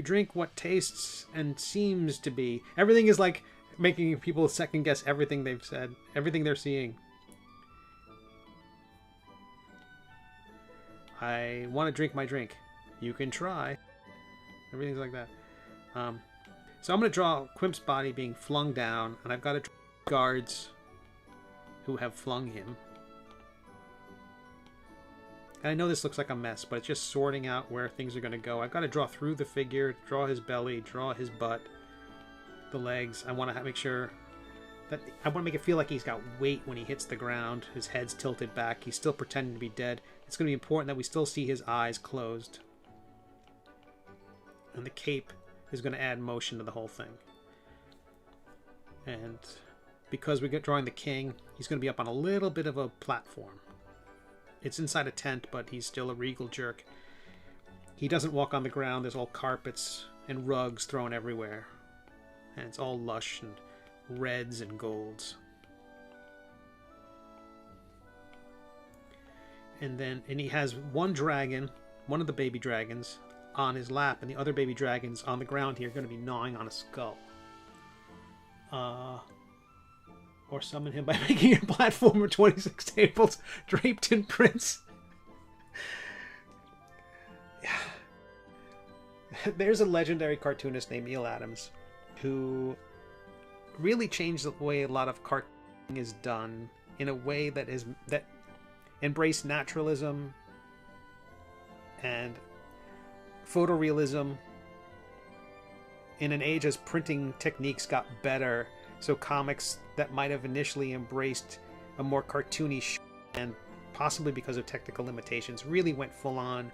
drink what tastes and seems to be. Everything is like making people second guess everything they've said, everything they're seeing. I want to drink my drink. You can try. Everything's like that. So I'm going to draw Quimp's body being flung down, and I've got to draw guards who have flung him. And I know this looks like a mess, but it's just sorting out where things are going to go. I've got to draw through the figure, draw his belly, draw his butt, the legs. I want to make sure that I want to make it feel like he's got weight when he hits the ground. His head's tilted back. He's still pretending to be dead. It's going to be important that we still see his eyes closed. And the cape is going to add motion to the whole thing. And because we get drawing the king, he's going to be up on a little bit of a platform. It's inside a tent, but he's still a regal jerk. He doesn't walk on the ground. There's all carpets and rugs thrown everywhere. And it's all lush and reds and golds. And he has one dragon, one of the baby dragons, on his lap, and the other baby dragons on the ground here are going to be gnawing on a skull. Or summon him by making a platform of 26 tables draped in prints. There's a legendary cartoonist named Neil Adams who really changed the way a lot of cartooning is done in a way that embraced naturalism and photorealism in an age as printing techniques got better. So comics that might have initially embraced a more cartoony and possibly because of technical limitations really went full on.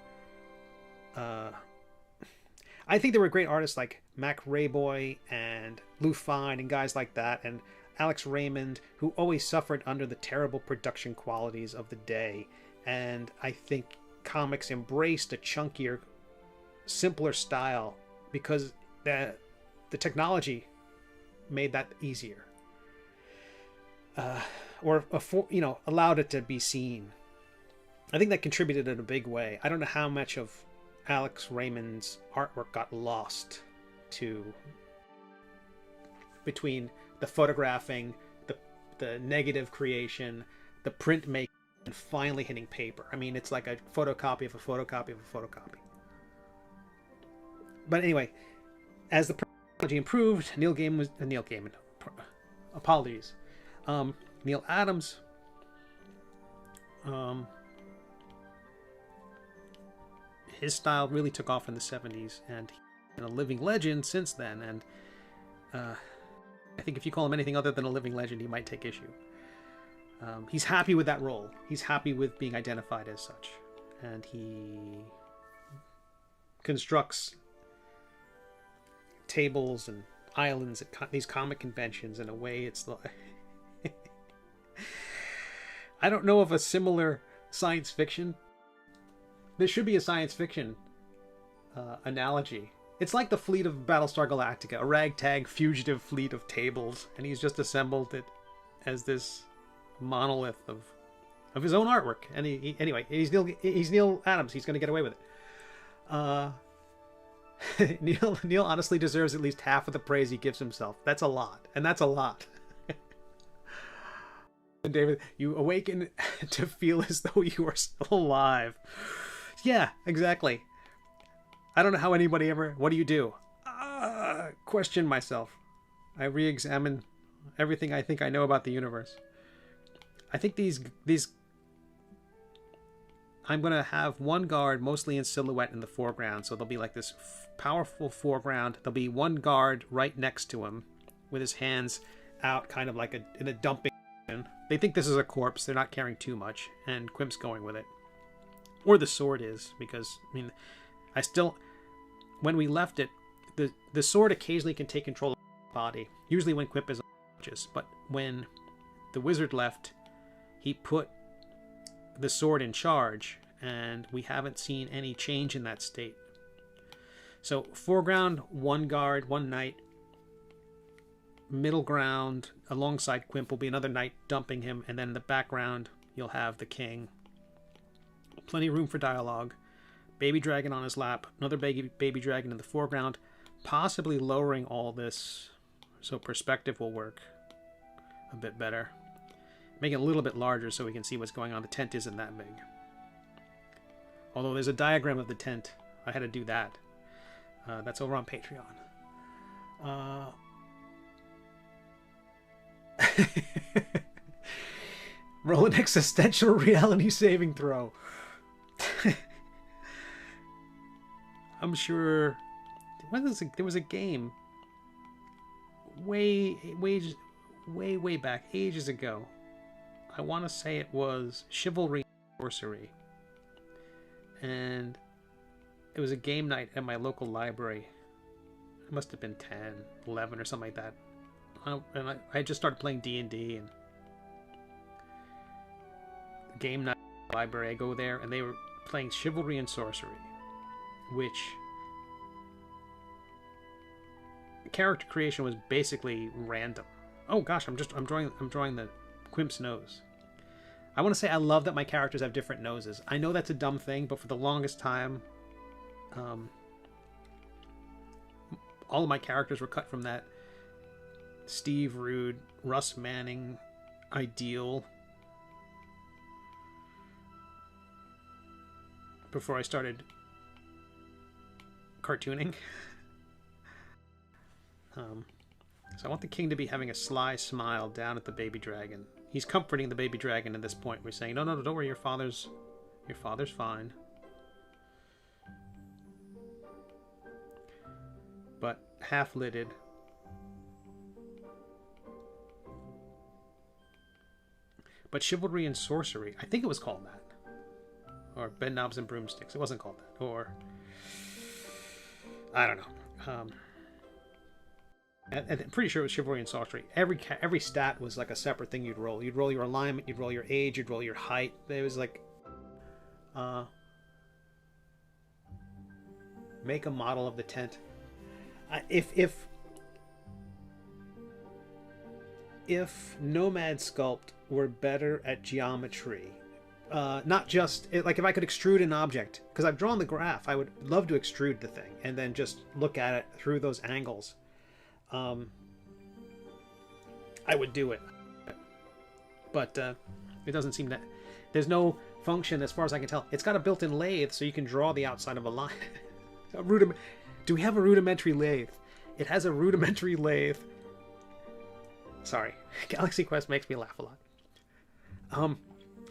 I think there were great artists like Mac Rayboy and Lou Fine and guys like that, and Alex Raymond, who always suffered under the terrible production qualities of the day. And I think comics embraced a chunkier, simpler style because the technology made that easier, allowed it to be seen. I think that contributed in a big way. I don't know how much of Alex Raymond's artwork got lost between the photographing, the negative creation, the print making, and finally hitting paper. I mean, it's like a photocopy of a photocopy of a photocopy. But anyway, as the technology improved, Neil Adams His style really took off in the 70s, and he's been a living legend since then. And I think if you call him anything other than a living legend, he might take issue. He's happy with that role. He's happy with being identified as such. And he constructs tables and islands at these comic conventions in a way it's like... I don't know of a similar science fiction. There should be a science fiction analogy. It's like the fleet of Battlestar Galactica, a ragtag fugitive fleet of tables, and he's just assembled it as this monolith of his own artwork. And anyway, he's Neil Adams. He's going to get away with it. Neil honestly deserves at least half of the praise he gives himself. That's a lot, and that's a lot. And David, you awaken to feel as though you are still alive. Yeah, exactly. I don't know how anybody ever... What do you do? Question myself. I re-examine everything I think I know about the universe. I think these I'm going to have one guard mostly in silhouette in the foreground. So there'll be like this powerful foreground. There'll be one guard right next to him with his hands out, kind of like in a dumping. They think this is a corpse. They're not caring too much. And Quimp's going with it. Or the sword is, because, I mean, I still... When we left it, the sword occasionally can take control of the body. Usually when Quimp is unconscious. But when the wizard left, he put the sword in charge. And we haven't seen any change in that state. So, foreground, one guard, one knight. Middle ground, alongside Quimp, will be another knight dumping him. And then in the background, you'll have the king. Plenty of room for dialogue. Baby dragon on his lap. Another baby dragon in the foreground. Possibly lowering all this so perspective will work a bit better. Make it a little bit larger so we can see what's going on. The tent isn't that big. Although there's a diagram of the tent. I had to do that. That's over on Patreon. Roll an existential reality saving throw. I'm sure there was a game way back, ages ago. I want to say it was Chivalry and Sorcery. And it was a game night at my local library. It must have been 10, 11 or something like that. And I just started playing D&D, and game night at the library, I go there, and they were playing Chivalry and Sorcery, which character creation was basically random. Oh gosh, I'm drawing the Quimp's nose. I want to say I love that my characters have different noses. I know that's a dumb thing, but for the longest time, all of my characters were cut from that Steve Rude, Russ Manning ideal before I started cartooning. So I want the king to be having a sly smile down at the baby dragon. He's comforting the baby dragon at this point. We're saying, no, don't worry, your father's fine. But half-lidded. But Chivalry and Sorcery, I think it was called that. Or Bed Knobs and Broomsticks. It wasn't called that. Or I don't know. I'm pretty sure it was Chivalry and Sorcery. Every stat was like a separate thing you'd roll. You'd roll your alignment, you'd roll your age, you'd roll your height. It was like make a model of the tent. If Nomad Sculpt were better at geometry, not just like if I could extrude an object, because I've drawn the graph, I would love to extrude the thing and then just look at it through those angles. I would do it, but it doesn't seem that there's no function as far as I can tell. It's got a built-in lathe, so you can draw the outside of a line. Do we have a rudimentary lathe? It has a rudimentary lathe. Sorry, Galaxy Quest makes me laugh a lot.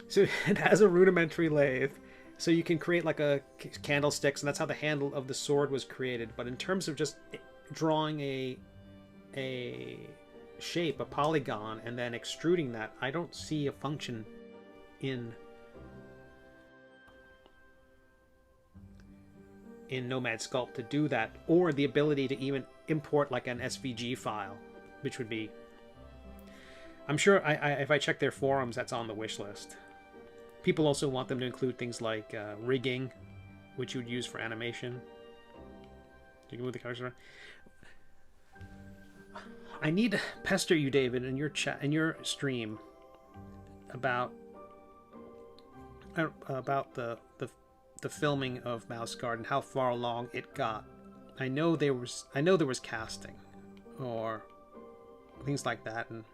So it has a rudimentary lathe, so you can create like a candlesticks, and that's how the handle of the sword was created. But in terms of just drawing a shape, a polygon, and then extruding that, I don't see a function in Nomad Sculpt to do that, or the ability to even import like an SVG file, which would be, I'm sure if I check their forums, that's on the wish list. People also want them to include things like rigging, which you would use for animation. You can move the cursor around. I need to pester you, David, in your chat, in your stream, about the filming of Mouse Guard and how far along it got. I know there was casting or things like that, and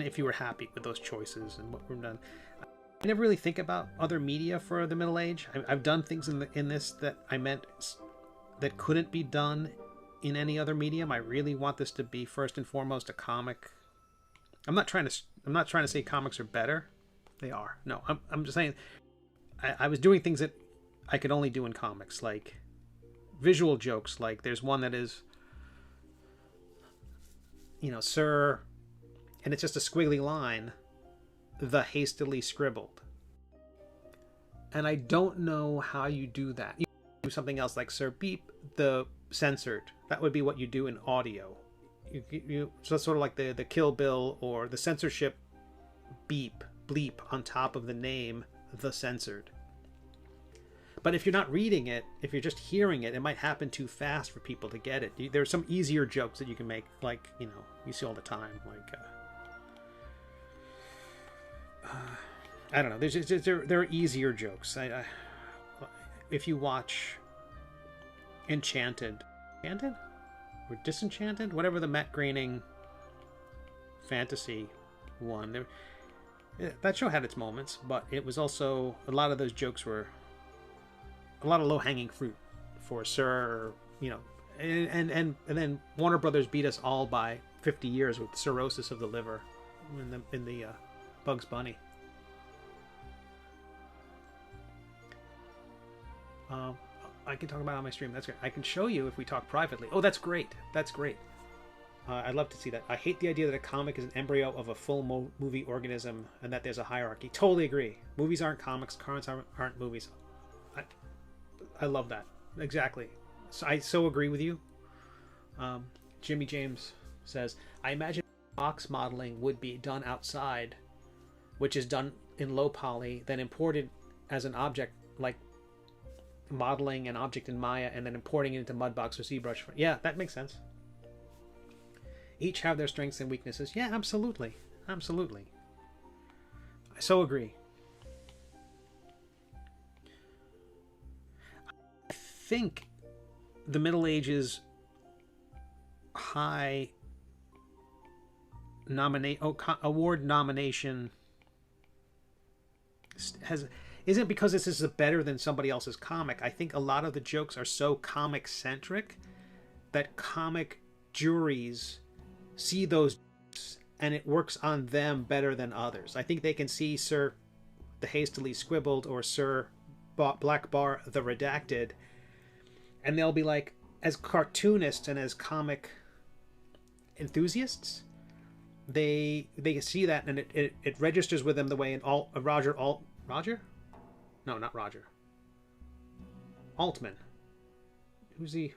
if you were happy with those choices and what were done. I never really think about other media for the Middle Age. I've done things in this that I meant that couldn't be done in any other medium. I really want this to be first and foremost a comic. I'm not trying to say comics are better. They are. No, I'm just saying I was doing things that I could only do in comics, like visual jokes. Like there's one that is, sir, and it's just a squiggly line, the hastily scribbled. And I don't know how you do that. You do something else like sir beep the censored. That would be what you do in audio. So that's sort of like the Kill Bill or the censorship bleep on top of the name the censored. But if you're not reading it, if you're just hearing it, it might happen too fast for people to get it. There's some easier jokes that you can make, like you see all the time, like I don't know. There are easier jokes. If you watch Enchanted or Disenchanted, whatever the Matt Groening fantasy one, that show had its moments, but it was also a lot of those jokes were a lot of low-hanging fruit for Sir, and then Warner Brothers beat us all by 50 years with cirrhosis of the liver in the Bugs Bunny. I can talk about it on my stream. That's great. I can show you if we talk privately. Oh, that's great. That's great. I'd love to see that. I hate the idea that a comic is an embryo of a full movie organism and that there's a hierarchy. Totally agree. Movies aren't comics. Comics aren't movies. I love that. Exactly. So I so agree with you. Jimmy James says, I imagine box modeling would be done outside, which is done in low poly, then imported as an object, like modeling an object in Maya and then importing it into Mudbox or ZBrush. Yeah, that makes sense. Each have their strengths and weaknesses. Yeah, absolutely. Absolutely. I so agree. I think the Middle Ages high award nomination isn't because this is better than somebody else's comic. I think a lot of the jokes are so comic centric that comic juries see those jokes and it works on them better than others. I think they can see Sir the hastily scribbled or Sir Black Bar the redacted, and they'll be like, as cartoonists and as comic enthusiasts, they see that and it registers with them the way in Roger? No, not Roger. Altman. Who's he?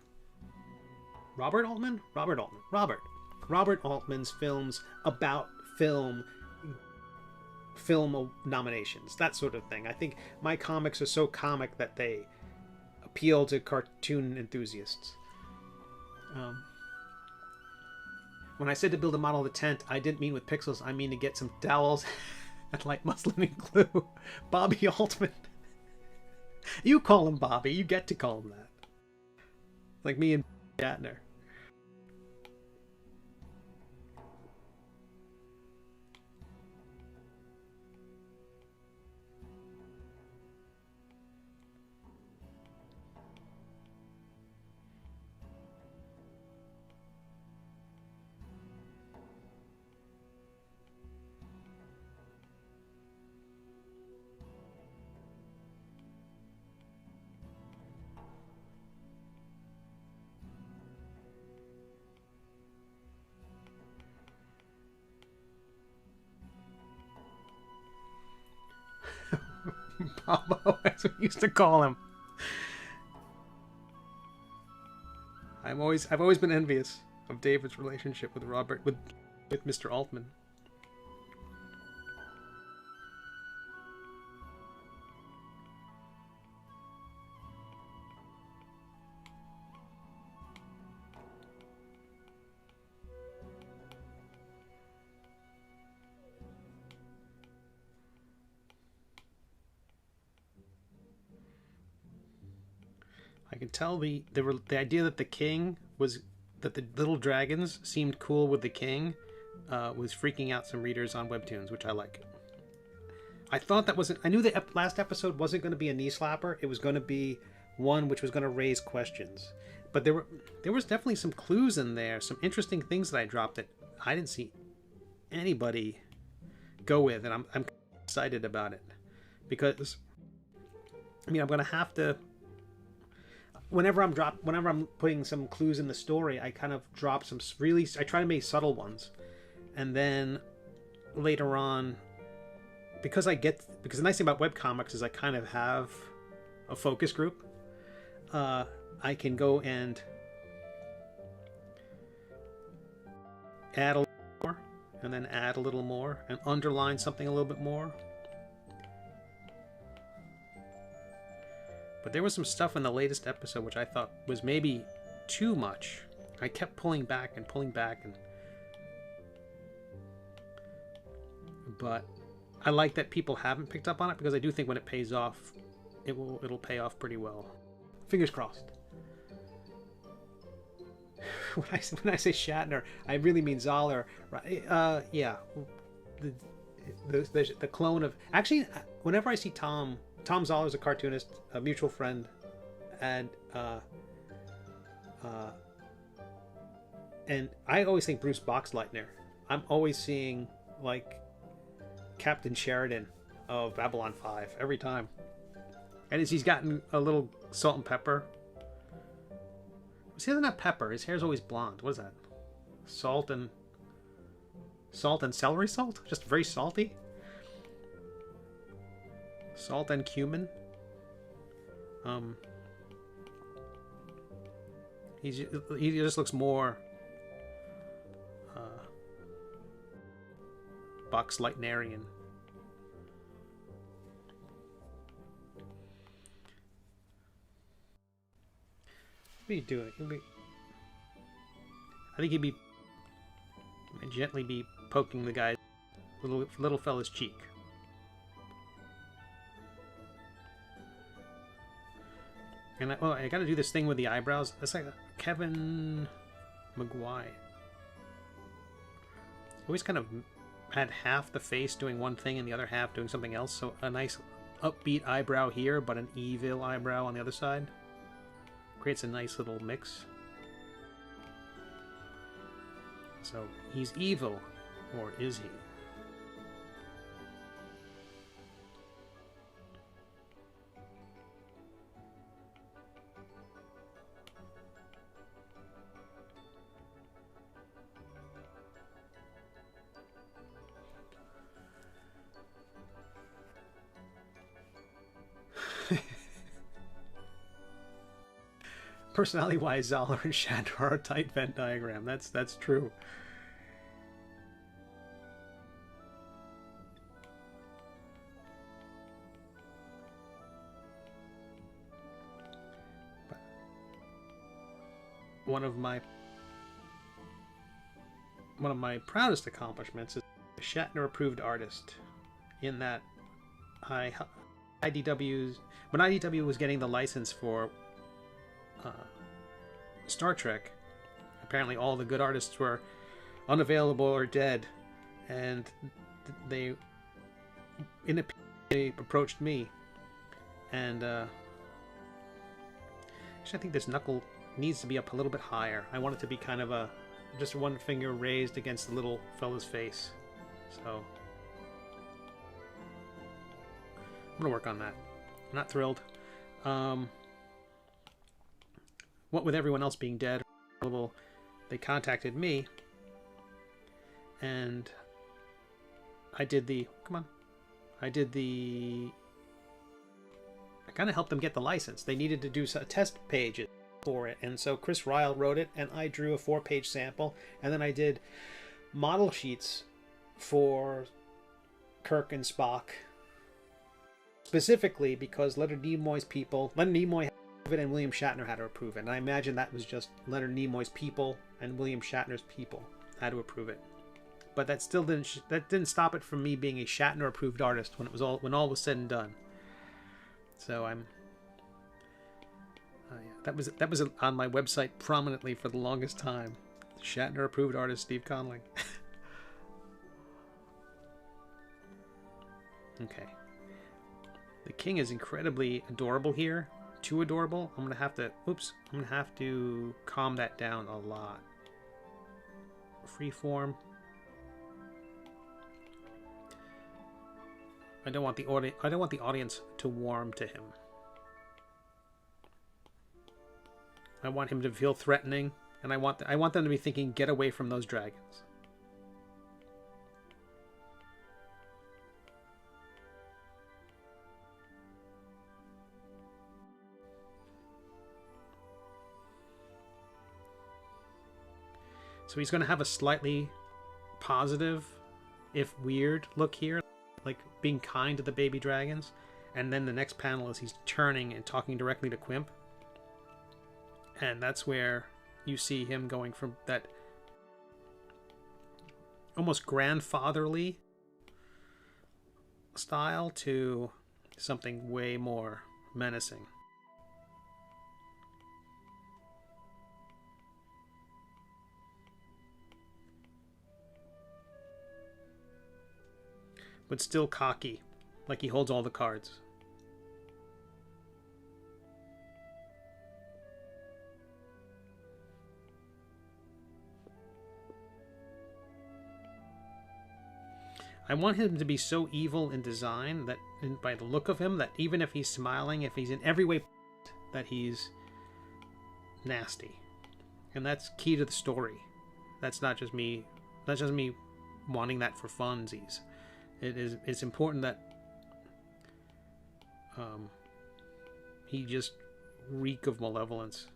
Robert Altman? Robert Altman. Robert Altman's films about film nominations, that sort of thing. I think my comics are so comic that they appeal to cartoon enthusiasts. When I said to build a model of the tent, I didn't mean with pixels. I mean to get some dowels and light muslin and glue. Bobby Altman. You call him Bobby. You get to call him that. Like me and Shatner. Robbo, as we used to call him. I've always been envious of David's relationship with Mr. Altman. I can tell the idea that the little dragons seemed cool with the king was freaking out some readers on Webtoons, which I like. I thought I knew the last episode wasn't going to be a knee slapper. It was going to be one which was going to raise questions. But there was definitely some clues in there, some interesting things that I dropped that I didn't see anybody go with, and I'm excited about it because I'm going to have to. Whenever I'm putting some clues in the story, I kind of drop some I try to make subtle ones, and then later on, because the nice thing about webcomics is I kind of have a focus group. I can go and add a little more, and then add a little more, and underline something a little bit more. But there was some stuff in the latest episode which I thought was maybe too much. I kept pulling back, but I like that people haven't picked up on it, because I do think when it pays off, it'll pay off pretty well. Fingers crossed. When I say Shatner, I really mean Zoller. Right? Yeah. The clone of... Actually, whenever I see Tom Zoller's a cartoonist, a mutual friend, and I always think Bruce Boxleitner. I'm always seeing like Captain Sheridan of Babylon 5 every time, and he's gotten a little salt and pepper. He doesn't have pepper. His hair's always blonde. What is that? Salt and celery salt? Just very salty. Salt and cumin. He just looks more Boxleitnerian. What are you doing? I think he'd be gently be poking the guy's little fella's cheek. And I got to do this thing with the eyebrows. That's like Kevin McGuire. Always kind of had half the face doing one thing and the other half doing something else. So a nice upbeat eyebrow here, but an evil eyebrow on the other side. Creates a nice little mix. So he's evil, or is he? Personality-wise, Zoller and Shatner are a tight Venn diagram. That's true. But one of my proudest accomplishments is a Shatner-approved artist. In that, when IDW was getting the license for Star Trek, apparently all the good artists were unavailable or dead, and they approached me, and actually I think this knuckle needs to be up a little bit higher. I want it to be kind of just one finger raised against the little fella's face. So I'm gonna work on that. I'm not thrilled. What with everyone else being dead, they contacted me, and I did the I kind of helped them get the license. They needed to do a test page for it, and so Chris Ryle wrote it, and I drew a 4-page sample, and then I did model sheets for Kirk and Spock, specifically because Leonard Nimoy's people, Leonard Nimoy had to approve it and William Shatner had to approve it, and I imagine that was just Leonard Nimoy's people and William Shatner's people had to approve it. But that still didn't stop it from me being a Shatner approved artist when all was said and done. So I'm yeah, that was on my website prominently for the longest time. Shatner approved artist Steve Conling. Okay. The king is incredibly adorable here. Too adorable. I'm gonna have to calm that down a lot. Freeform. I don't want the audience to warm to him. I want him to feel threatening, and I want them to be thinking, "Get away from those dragons." So he's going to have a slightly positive, if weird, look here, like being kind to the baby dragons. And then the next panel is he's turning and talking directly to Quimp. And that's where you see him going from that almost grandfatherly style to something way more menacing. But still cocky, like he holds all the cards. I want him to be so evil in design that, by the look of him, that even if he's smiling, if he's in every way, that he's nasty. And that's key to the story. That's not just me wanting that for funsies. It's important that he just reek of malevolence.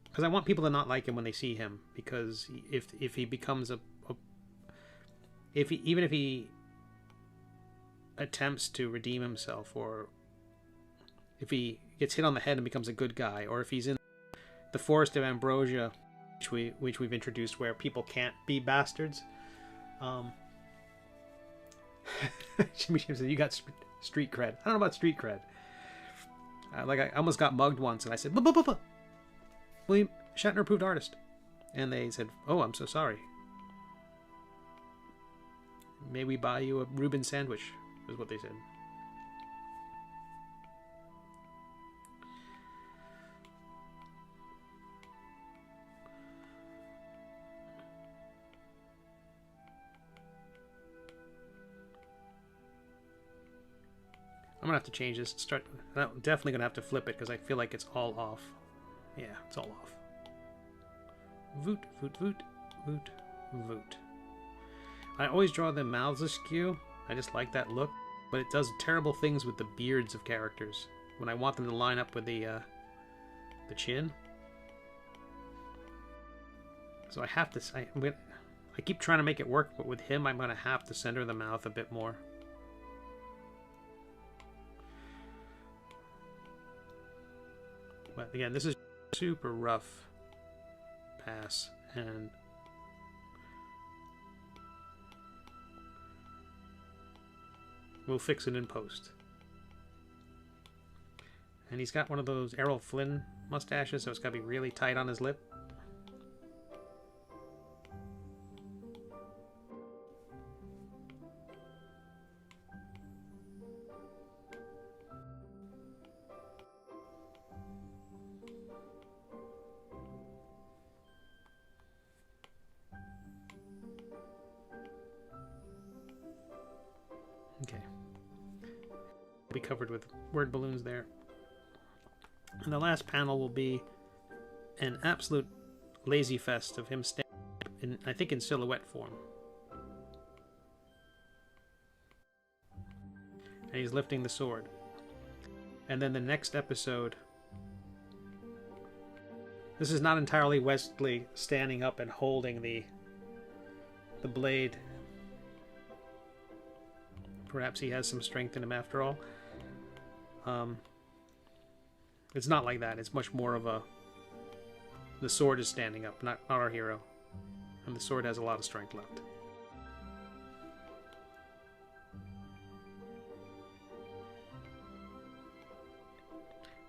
Because I want people to not like him when they see him, because if he becomes even if he attempts to redeem himself, or if he gets hit on the head and becomes a good guy, or if he's in the Forest of Ambrosia, which we've introduced, where people can't be bastards. Jimmy Jim said, "You got street cred." I don't know about street cred. I almost got mugged once, and I said, "William Shatner approved artist," and they said, "Oh, I'm so sorry. May we buy you a Reuben sandwich?" is what they said. I'm gonna have to change this. I'm definitely gonna have to flip it because I feel like it's all off. Yeah, it's all off. Voot, voot, voot, voot, voot. I always draw the mouths askew. I just like that look, but it does terrible things with the beards of characters when I want them to line up with the chin. So I have to. I keep trying to make it work, but with him, I'm gonna have to center the mouth a bit more. But again, this is super rough pass, and we'll fix it in post. And he's got one of those Errol Flynn mustaches, so it's got to be really tight on his lip. Okay. Will be covered with word balloons there. And the last panel will be an absolute lazy fest of him standing in, I think, in silhouette form. and he's lifting the sword. And then the next episode, this is not entirely Wesley standing up and holding the blade. Perhaps he has some strength in him after all. It's not like that. It's much more of a... The sword is standing up, not our hero. And the sword has a lot of strength left.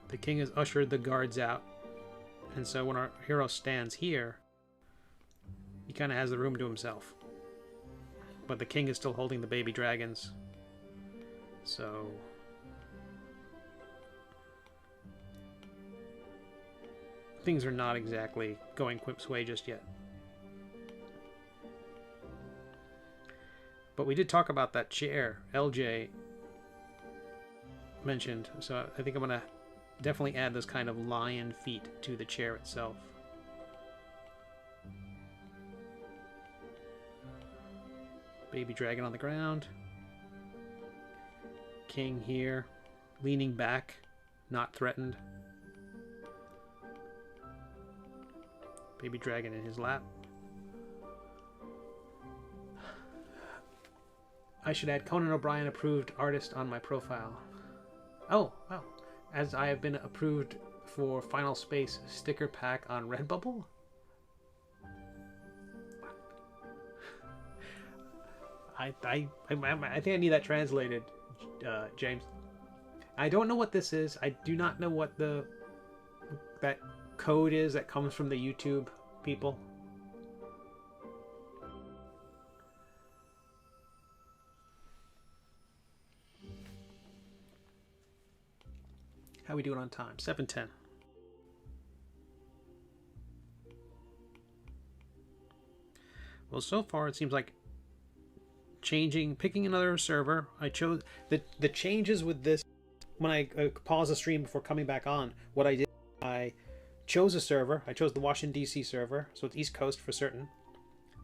The king has ushered the guards out. And so when our hero stands here, he kind of has the room to himself. But the king is still holding the baby dragons. So... things are not exactly going Quip's way just yet. But we did talk about that chair LJ mentioned, so I think I'm going to definitely add this kind of lion feet to the chair itself. Baby dragon on the ground. King here, leaning back, not threatened. Baby dragon in his lap. I should add Conan O'Brien approved artist on my profile. Oh, wow. As I have been approved for Final Space sticker pack on Redbubble? I think I need that translated, James. I don't know what this is. I do not know what that code is that comes from the YouTube people. How we doing on time? 7:10. Well, so far it seems like picking another server. I chose the changes with this when I paused the stream before coming back on. What I did, I chose a server. I chose the Washington DC server, so it's East Coast for certain,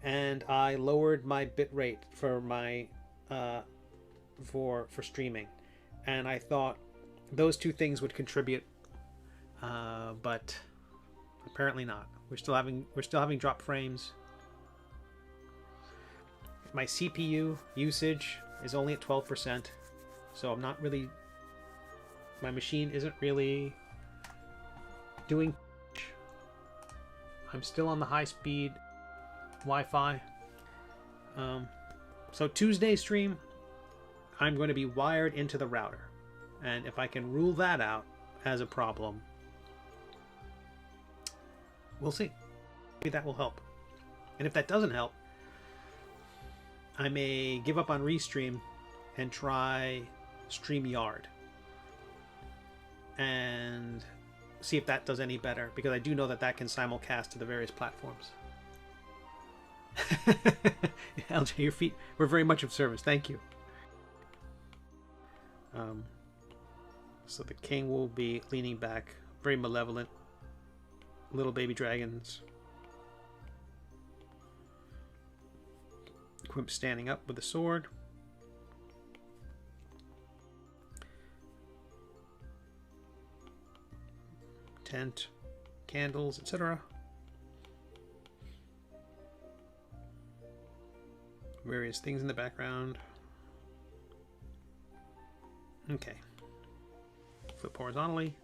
and I lowered my bit rate for my for streaming, and I thought those two things would contribute, but apparently not. We're still having drop frames. My CPU usage is only at 12%, so I'm not really. My machine isn't really doing. I'm still on the high-speed Wi-Fi. So Tuesday stream, I'm going to be wired into the router. And if I can rule that out as a problem, we'll see. Maybe that will help. And if that doesn't help, I may give up on Restream and try StreamYard. And see if that does any better, because I do know that can simulcast to the various platforms. LJ, your feet were very much of service. Thank you. So the king will be leaning back, very malevolent. Little baby dragons. Quimp standing up with a sword. Tent, candles, etc. Various things in the background. Okay. Flip horizontally.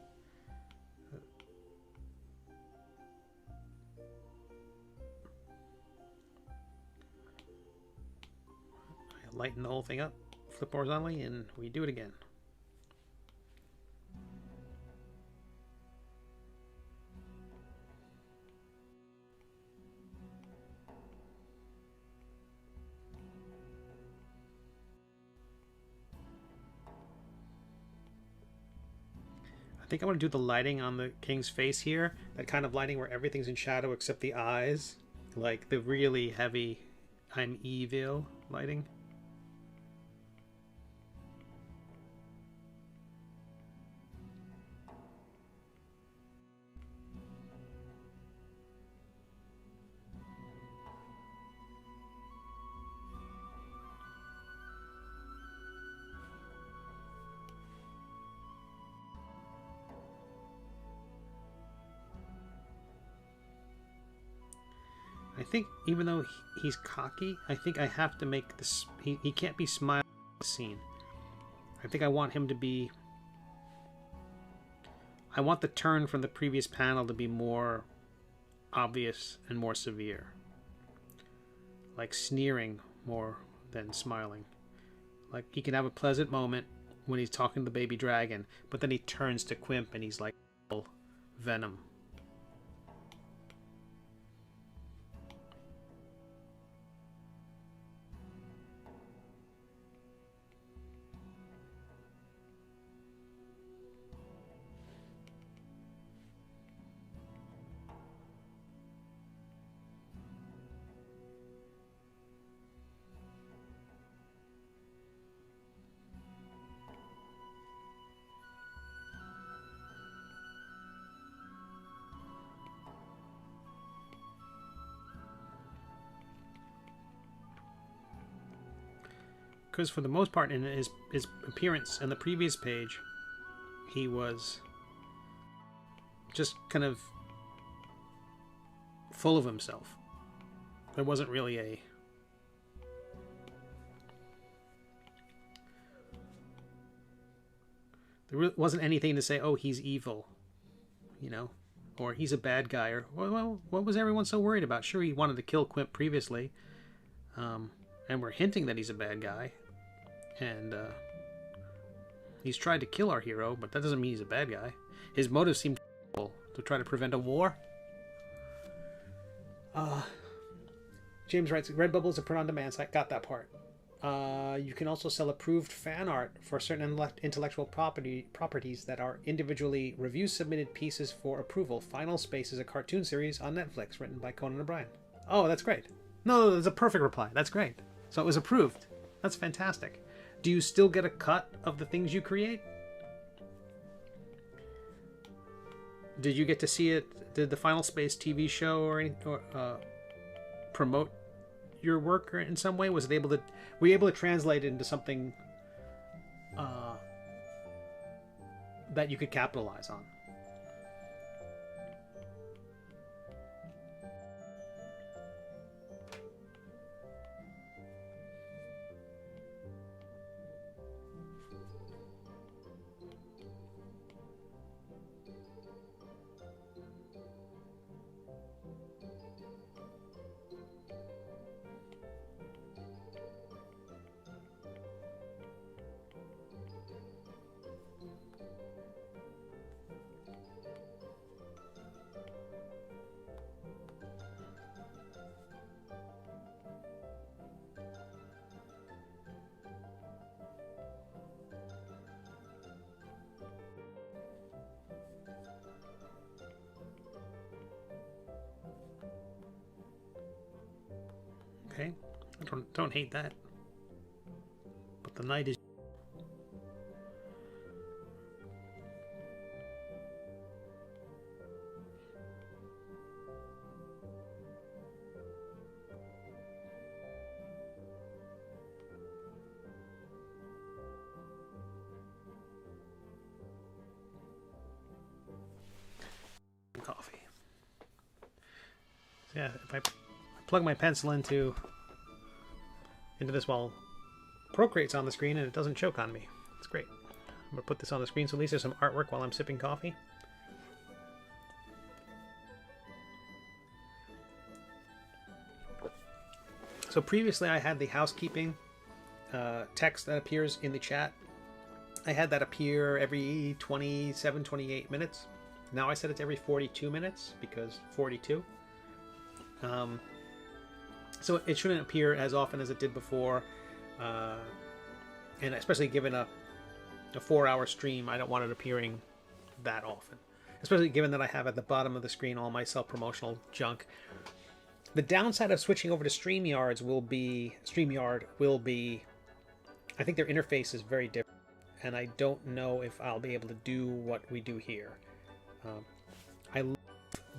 I lighten the whole thing up, flip horizontally, and we do it again. I think I want to do the lighting on the king's face here. That kind of lighting where everything's in shadow except the eyes. Like the really heavy I'm evil lighting. I think even though he's cocky, I think I have to make this... He can't be smiling in the scene. I think I want him to be... I want the turn from the previous panel to be more obvious and more severe. Like sneering more than smiling. Like he can have a pleasant moment when he's talking to the baby dragon, but then he turns to Quimp and he's like venom. Because for the most part in his appearance in the previous page, he was just kind of full of himself. There wasn't really a... There wasn't anything to say, oh, he's evil, you know, or he's a bad guy, or, well, what was everyone so worried about? Sure, he wanted to kill Quimp previously, and we're hinting that he's a bad guy. And he's tried to kill our hero, but that doesn't mean he's a bad guy. His motive seemed to try to prevent a war. James writes, Redbubble is a print-on-demand site. Got that part. You can also sell approved fan art for certain intellectual properties that are individually review-submitted pieces for approval. Final Space is a cartoon series on Netflix written by Conan O'Brien. Oh, that's great. No, that's a perfect reply. That's great. So it was approved. That's fantastic. Do you still get a cut of the things you create? Did you get to see it? Did the Final Space TV show or promote your work in some way? Was it able to? Were you able to translate it into something that you could capitalize on? Okay, I don't hate that. But the night is... coffee. So yeah, if I plug my pencil into this while Procreate's on the screen and it doesn't choke on me. It's great. I'm going to put this on the screen so at least there's some artwork while I'm sipping coffee. So previously I had the housekeeping text that appears in the chat. I had that appear every 27, 28 minutes. Now I said it's every 42 minutes because 42. So it shouldn't appear as often as it did before, and especially given a 4-hour stream, I don't want it appearing that often. Especially given that I have at the bottom of the screen all my self-promotional junk. The downside of switching over to StreamYard will be, I think their interface is very different, and I don't know if I'll be able to do what we do here. I love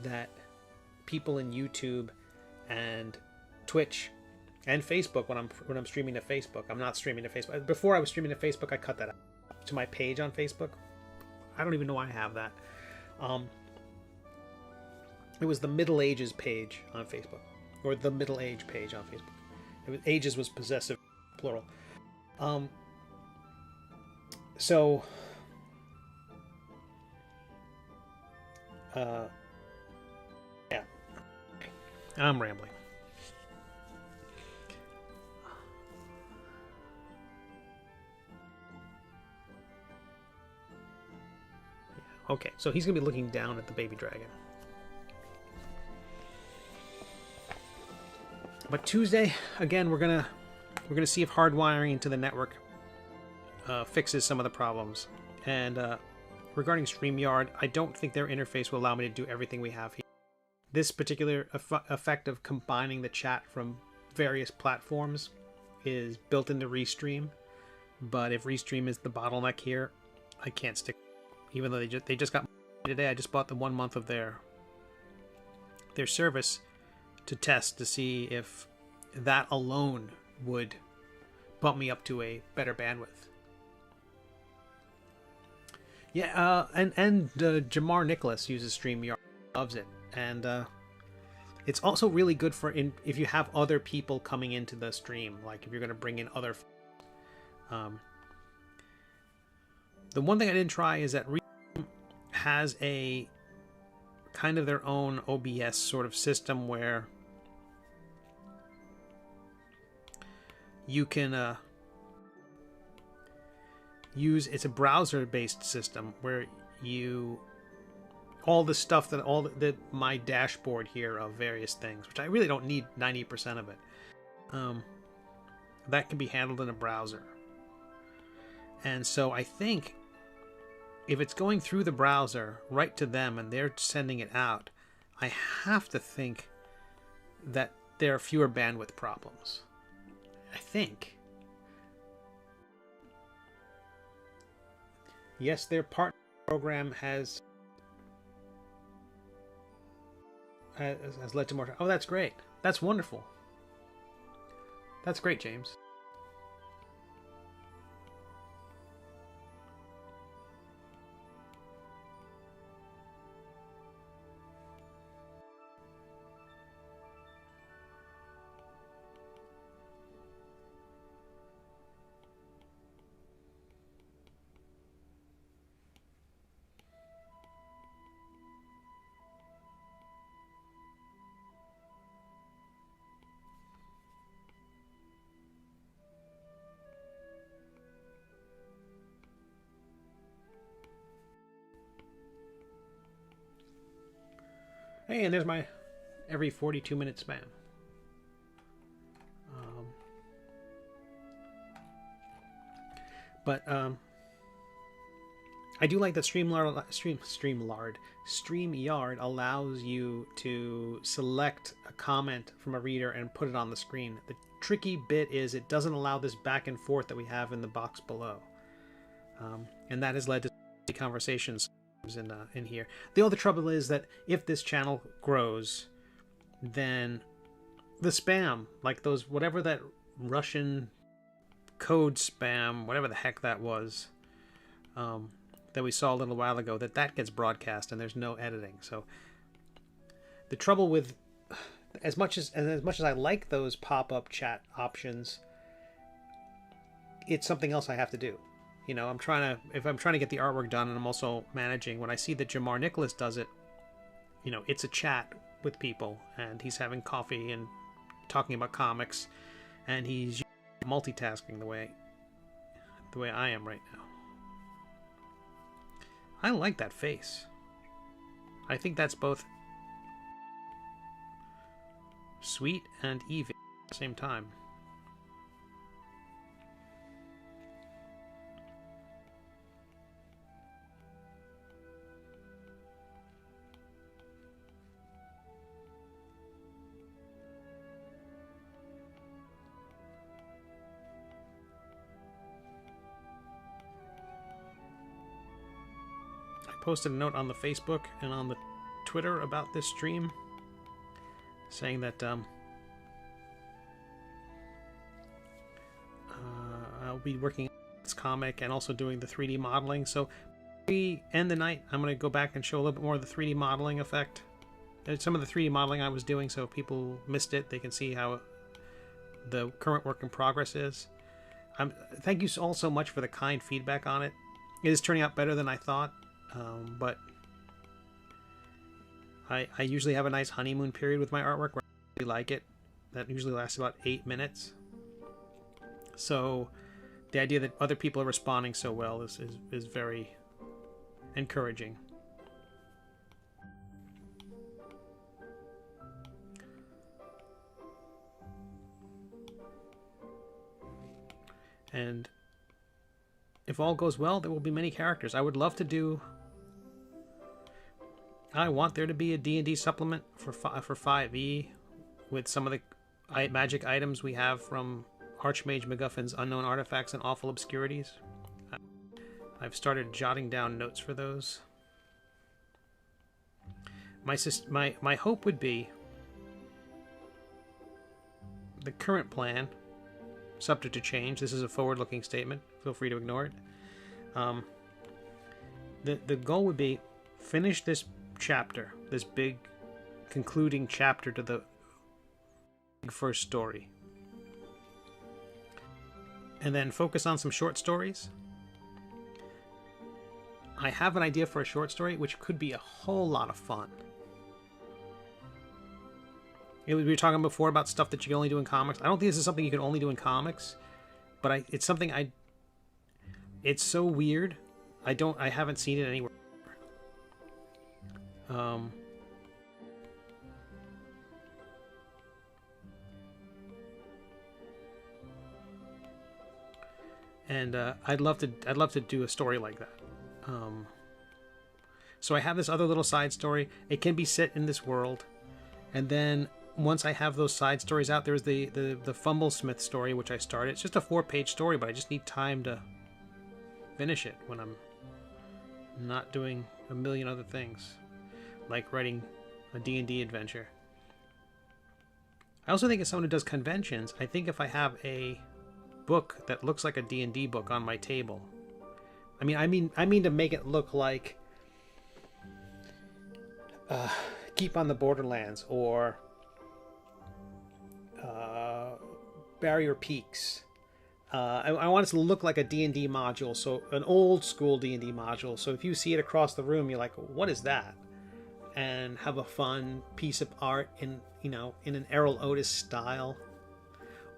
that people in YouTube and Twitch and Facebook, when I'm streaming to Facebook, I'm not streaming to Facebook. Before I was streaming to Facebook, I cut that out to my page on Facebook. I don't even know why I have that. It was the Middle Ages page on Facebook. or the middle age page on Facebook. Ages was possessive, plural. So, yeah, I'm rambling. Okay, so he's gonna be looking down at the baby dragon. But Tuesday, again, we're gonna see if hardwiring into the network fixes some of the problems. And regarding StreamYard, I don't think their interface will allow me to do everything we have here. This particular effect of combining the chat from various platforms is built into Restream, but if Restream is the bottleneck here, I can't stick. Even though they just got today, I just bought the 1 month of their service to test to see if that alone would bump me up to a better bandwidth. Yeah, and Jamar Nicholas uses StreamYard, loves it, and it's also really good for if you have other people coming into the stream, like if you're going to bring in other. The one thing I didn't try is that Restream has a kind of their own OBS sort of system where you can it's a browser-based system where all the stuff that my dashboard here of various things, which I really don't need 90% of it, that can be handled in a browser. And so I think if it's going through the browser right to them and they're sending it out, I have to think that there are fewer bandwidth problems. I think. Yes, their partner program has led to more. Oh, that's great. That's wonderful. That's great, James. Hey, and there's my every 42-minute spam. I do like that StreamYard allows you to select a comment from a reader and put it on the screen. The tricky bit is it doesn't allow this back and forth that we have in the box below, and that has led to conversations in here. The other trouble is that if this channel grows, then the spam, like those, whatever that Russian code spam, whatever the heck that was, that we saw a little while ago, that gets broadcast and there's no editing. So the trouble with, as much as I like those pop-up chat options, it's something else I have to do. You know, if I'm trying to get the artwork done, and I'm also managing, when I see that Jamar Nicholas does it, you know, it's a chat with people and he's having coffee and talking about comics, and he's multitasking the way I am right now. I like that face. I think that's both sweet and evil at the same time. Posted a note on the Facebook and on the Twitter about this stream, saying that I'll be working on this comic and also doing the 3D modeling. So we end the night, I'm going to go back and show a little bit more of the 3D modeling effect some of the 3D modeling I was doing, so if people missed it, they can see how the current work in progress is. Thank you all so much for the kind feedback on it. It is turning out better than I thought, but I usually have a nice honeymoon period with my artwork where I really like it. That usually lasts about 8 minutes. So the idea that other people are responding so well is very encouraging. And if all goes well, there will be many characters. I would love to do... I want there to be a D&D supplement for 5e with some of the magic items we have from Archmage MacGuffin's Unknown Artifacts and Awful Obscurities. I've started jotting down notes for those. My hope would be the current plan, subject to change. This is a forward-looking statement. Feel free to ignore it. The goal would be finish this chapter, this big concluding chapter to the first story, and then focus on some short stories. I have an idea for a short story which could be a whole lot of fun. We were talking before about stuff that you can only do in comics. I don't think this is something you can only do in comics, but it's something it's so weird. I haven't seen it anywhere. And I'd love to do a story like that. So I have this other little side story. It can be set in this world, and then once I have those side stories out, there's the Fumblesmith story, which I started. It's just a 4-page story, but I just need time to finish it when I'm not doing a million other things, like writing a D&D adventure. I also think as someone who does conventions, I think if I have a book that looks like a D&D book on my table, I mean to make it look like Keep on the Borderlands or Barrier Peaks. I want it to look like a D&D module, so an old school D&D module. So if you see it across the room, you're like, what is that? And have a fun piece of art in an Errol Otis style.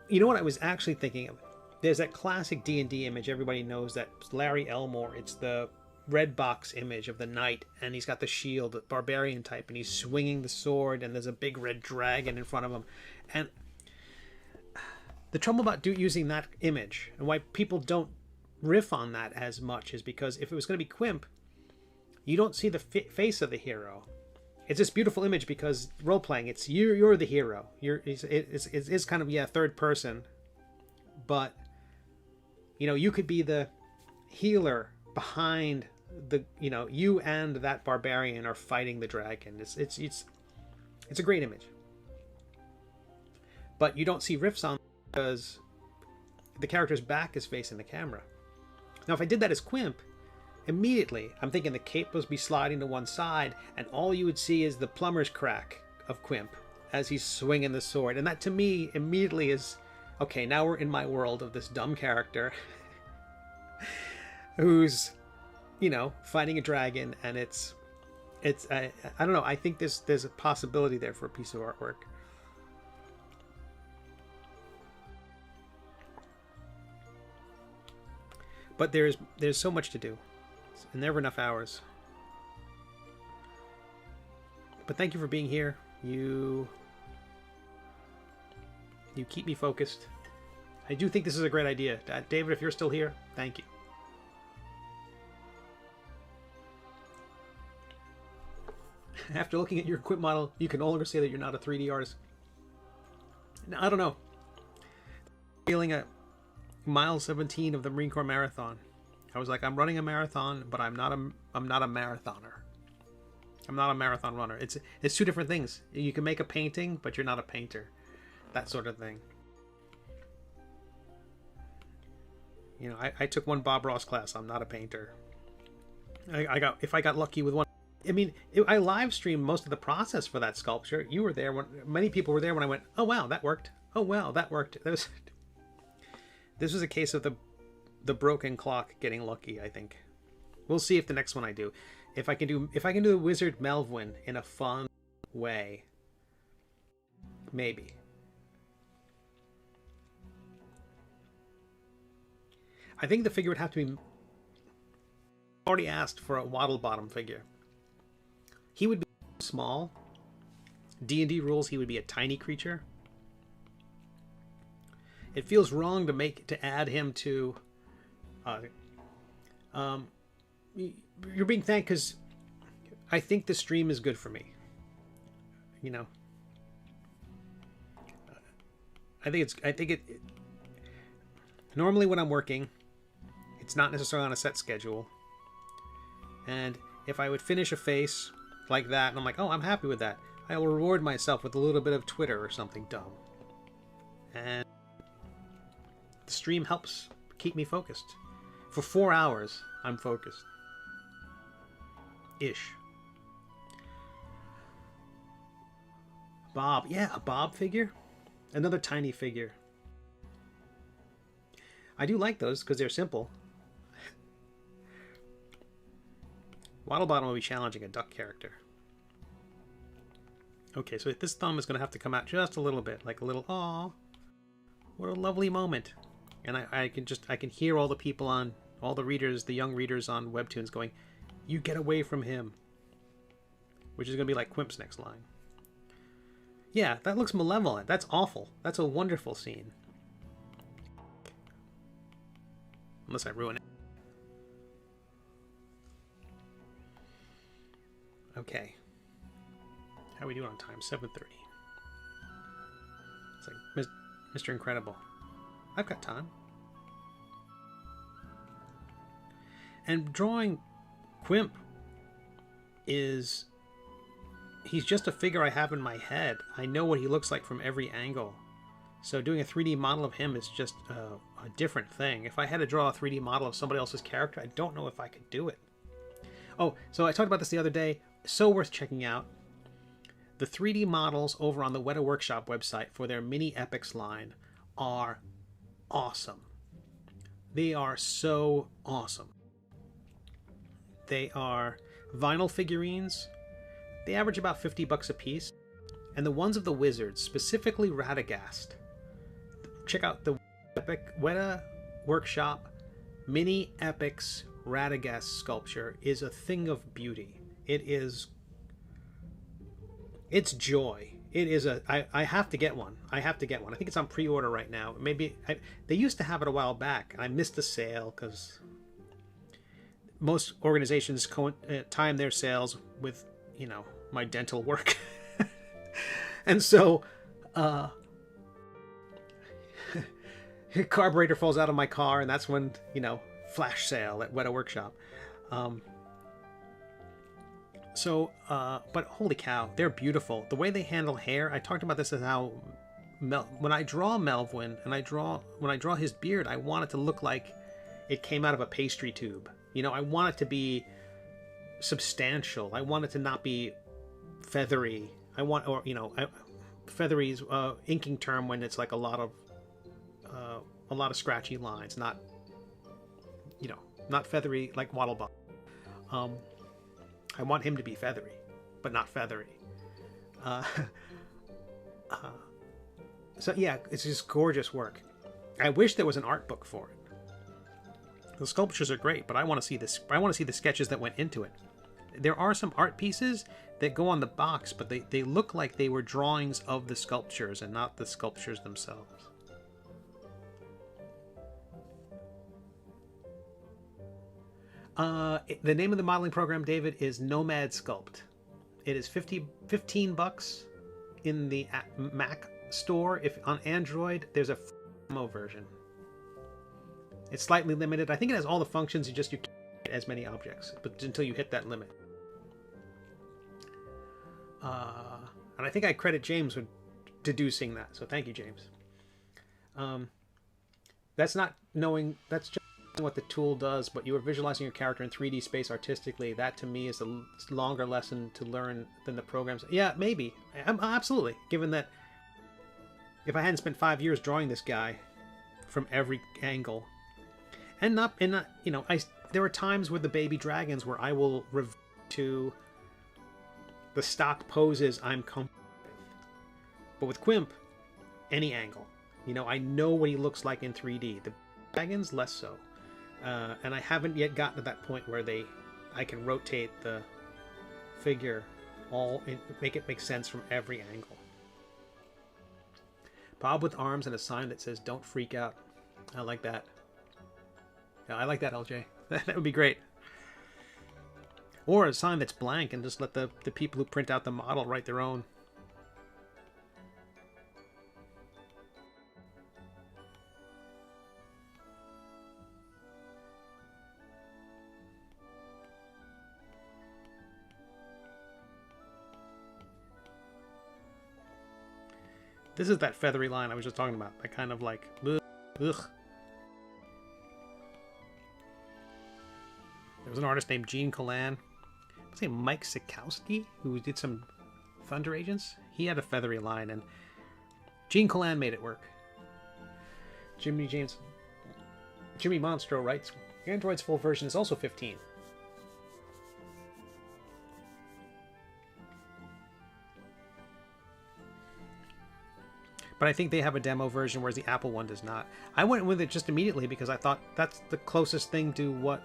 You know what I was actually thinking of? There's that classic D&D image everybody knows, that Larry Elmore. It's the red box image of the knight, and he's got the shield, the barbarian type, and he's swinging the sword, and there's a big red dragon in front of him. And the trouble about using that image, and why people don't riff on that as much, is because if it was going to be Quimp, you don't see the face of the hero. It's this beautiful image because role-playing, it's you're the hero. It's kind of, third person, but you could be the healer behind the, you and that barbarian are fighting the dragon. It's a great image, but you don't see riffs on because the character's back is facing the camera. Now, if I did that as Quimp, immediately I'm thinking the cape will be sliding to one side, and all you would see is the plumber's crack of Quimp as he's swinging the sword. And that, to me, immediately is, okay, now we're in my world of this dumb character who's, fighting a dragon, and it's I don't know. I think there's a possibility there for a piece of artwork. But there's so much to do, and never enough hours. But thank you for being here. You keep me focused. I do think this is a great idea. David, if you're still here, thank you. After looking at your equip model, you can no longer say that you're not a 3D artist. Now, I don't know. Feeling at mile 17 of the Marine Corps Marathon, I was like, I'm running a marathon, but I'm not a marathoner. I'm not a marathon runner. It's two different things. You can make a painting, but you're not a painter. That sort of thing. I took one Bob Ross class. I'm not a painter. If I got lucky with one, I mean, I live streamed most of the process for that sculpture. You were there when many people were there when I went, oh wow, that worked. Oh wow, that worked. This was a case of the broken clock getting lucky, I think. We'll see if the next one I do, if I can do the Wizard Melvin in a fun way. Maybe. I think the figure would have to be... already asked for a Waddle Bottom figure. He would be small. D&D rules, he would be a tiny creature. It feels wrong to add him to... you're being thanked because I think the stream is good for me. You know, I think it normally when I'm working, it's not necessarily on a set schedule. And if I would finish a face like that, and I'm like, oh, I'm happy with that, I will reward myself with a little bit of Twitter or something dumb. And the stream helps keep me focused. For 4 hours, I'm focused. Ish. Bob. Yeah, a Bob figure. Another tiny figure. I do like those because they're simple. Waddlebottom will be challenging a duck character. Okay, so this thumb is going to have to come out just a little bit. Like a little, aw. What a lovely moment. And I can hear all the people on, all the readers, the young readers on Webtoons going, you get away from him. Which is going to be like Quimp's next line. Yeah, that looks malevolent. That's awful. That's a wonderful scene. Unless I ruin it. Okay. How are we doing on time? 7:30. It's like Mr. Incredible. I've got time. And drawing Quimp is... he's just a figure I have in my head. I know what he looks like from every angle. So doing a 3D model of him is just a different thing. If I had to draw a 3D model of somebody else's character, I don't know if I could do it. Oh, so I talked about this the other day. So worth checking out. The 3D models over on the Weta Workshop website for their Mini Epics line are awesome. They are so awesome. They are vinyl figurines. They average about $50 a piece. And the ones of the wizards, specifically Radagast. Check out the Weta Workshop Mini Epics Radagast sculpture is a thing of beauty. It's joy. It is I have to get one. I have to get one. I think it's on pre-order right now. Maybe they used to have it a while back. I missed the sale because most organizations time their sales with, you know, my dental work. And so carburetor falls out of my car, and that's when, you know, flash sale at Weta Workshop. But holy cow, they're beautiful. The way they handle hair, I talked about this as how when I draw Melvin and when I draw his beard, I want it to look like it came out of a pastry tube. You know, I want it to be substantial. I want it to not be feathery. Feathery is inking term when it's like a lot of scratchy lines, not feathery like Waddlebottom. I want him to be feathery, but not feathery. So yeah, it's just gorgeous work. I wish there was an art book for it. The sculptures are great, but I want to see this. I want to see the sketches that went into it. There are some art pieces that go on the box, but they look like they were drawings of the sculptures and not the sculptures themselves. The name of the modeling program, David, is Nomad Sculpt. It is $15 in the Mac store. If on Android, there's a demo version. It's slightly limited. I think it has all the functions. You can't get as many objects, but until you hit that limit. And I think I credit James with deducing that. So thank you, James. That's not knowing. That's just what the tool does, but you are visualizing your character in 3D space artistically. That to me is a longer lesson to learn than the programs. Yeah, maybe. Absolutely. Given that if I hadn't spent 5 years drawing this guy from every angle, and not you know, there are times with the baby dragons where I will revert to the stock poses I'm comfortable with. But with Quimp, any angle. You know, I know what he looks like in 3D. The dragons, less so. And I haven't yet gotten to that point where I can rotate the figure make it make sense from every angle. Bob with arms and a sign that says "Don't freak out." I like that. Yeah, I like that, LJ. That would be great. Or a sign that's blank and just let the people who print out the model write their own. This is that feathery line I was just talking about. That kind of like, ugh. There was an artist named Gene Colan. Let's say Mike Sikowski, who did some Thunder Agents. He had a feathery line, and Gene Colan made it work. Jimmy Monstro writes, Android's full version is also 15. But I think they have a demo version, whereas the Apple one does not. I went with it just immediately because I thought that's the closest thing to what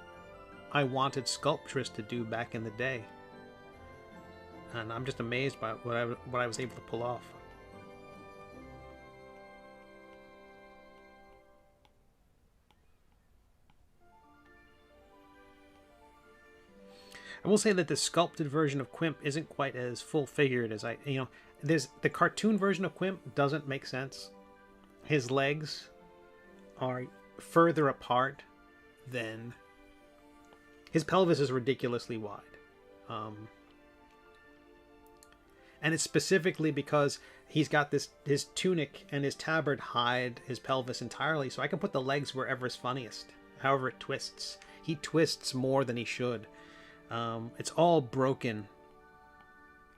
I wanted Sculptress to do back in the day. And I'm just amazed by what I was able to pull off. I will say that the sculpted version of Quimp isn't quite as full-figured as there's the cartoon version of Quimp doesn't make sense. His legs are further apart than his pelvis is ridiculously wide. And it's specifically because he's got his tunic and his tabard hide his pelvis entirely, so I can put the legs wherever is funniest, however it twists. He twists more than he should. It's all broken.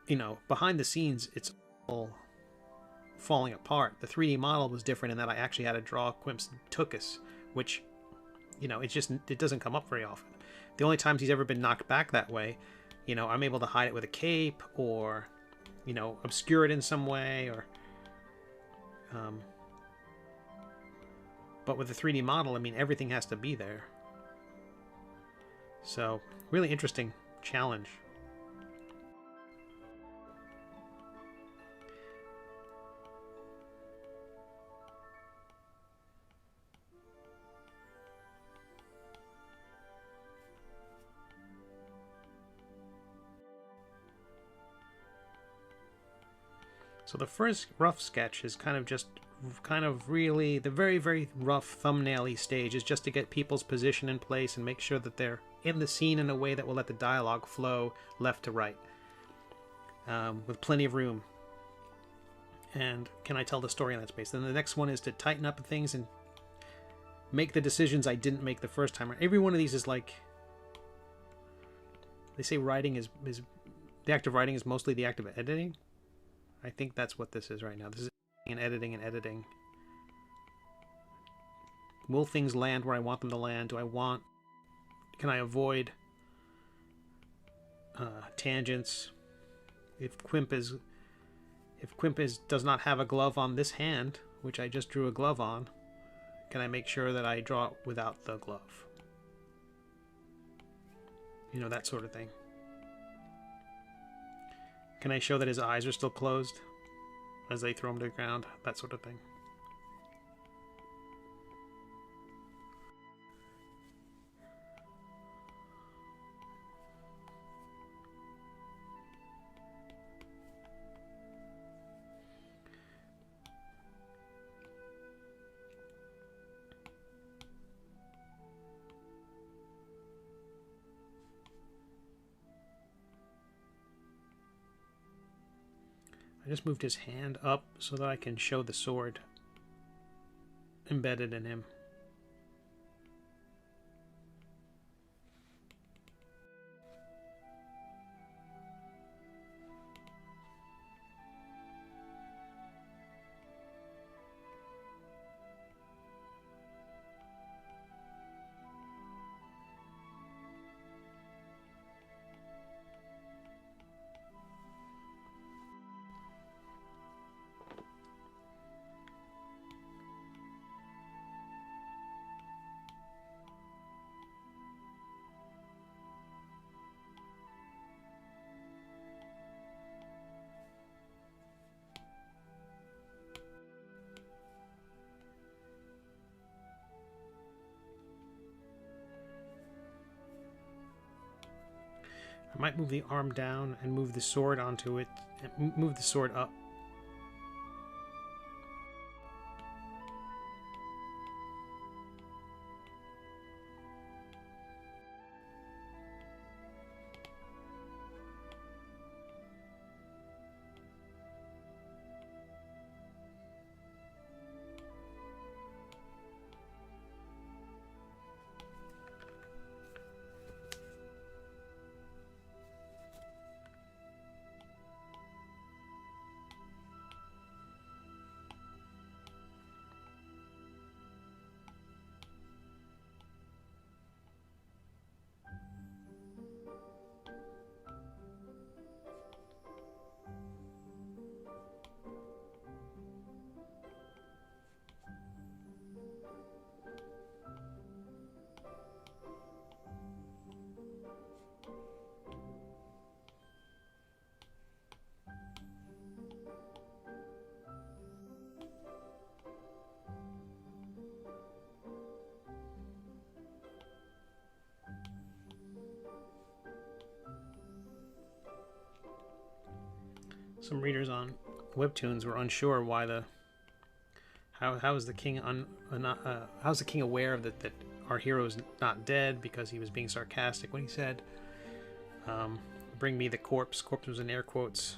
You know, behind the scenes, it's all falling apart. The 3D model was different in that I actually had to draw Quimp's tuchus, which, you know, it doesn't come up very often. The only times he's ever been knocked back that way, you know, I'm able to hide it with a cape or, you know, obscure it in some way, or but with the 3D model, I mean, everything has to be there. So, really interesting challenge. So the first rough sketch is kind of really the very, very rough thumbnail-y stage, is just to get people's position in place and make sure that they're in the scene in a way that will let the dialogue flow left to right, with plenty of room. And can I tell the story in that space? Then the next one is to tighten up things and make the decisions I didn't make the first time. Every one of these is like, they say writing is the act of writing is mostly the act of editing. I think that's what this is right now. This is editing and editing. Will things land where I want them to land? Can I avoid tangents? If Quimp does not have a glove on this hand, which I just drew a glove on, can I make sure that I draw it without the glove? You know, that sort of thing. Can I show that his eyes are still closed as they throw him to the ground? That sort of thing. I just moved his hand up so that I can show the sword embedded in him. I might move the arm down and move the sword onto it, and move the sword up. Some readers on Webtoons were unsure why the how is the king how's the king aware of that our hero is not dead, because he was being sarcastic when he said, "Bring me the corpse." Corpse was in air quotes.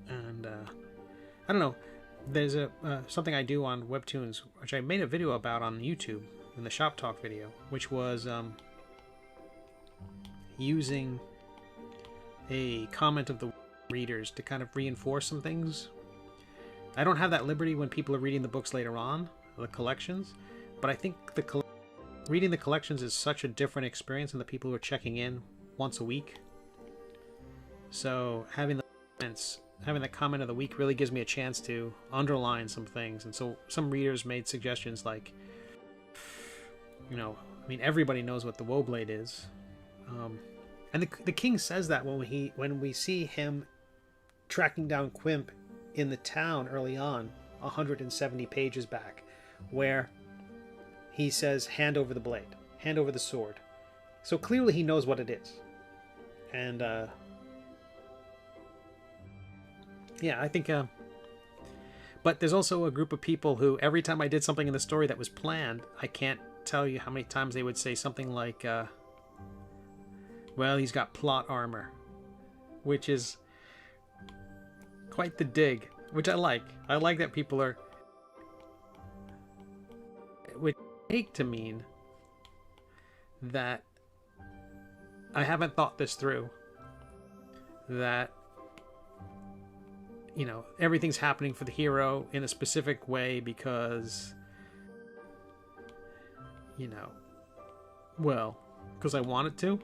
And I don't know. There's a something I do on Webtoons, which I made a video about on YouTube in the Shop Talk video, which was using a comment of the readers to kind of reinforce some things. I don't have that liberty when people are reading the books later on, the collections, but I think reading the collections is such a different experience than the people who are checking in once a week. So having the comment of the week really gives me a chance to underline some things. And so some readers made suggestions like, you know, I mean, everybody knows what the Woblade is. And the king says that when we see him tracking down Quimp in the town early on, 170 pages back, where he says, "Hand over the blade, hand over the sword." So clearly he knows what it is. And yeah, I think but there's also a group of people who, every time I did something in the story that was planned, I can't tell you how many times they would say something like, well, he's got plot armor, which is quite the dig, which I like. I like that people are, which take to mean that I haven't thought this through, that, you know, everything's happening for the hero in a specific way because, you know, well, because I want it to.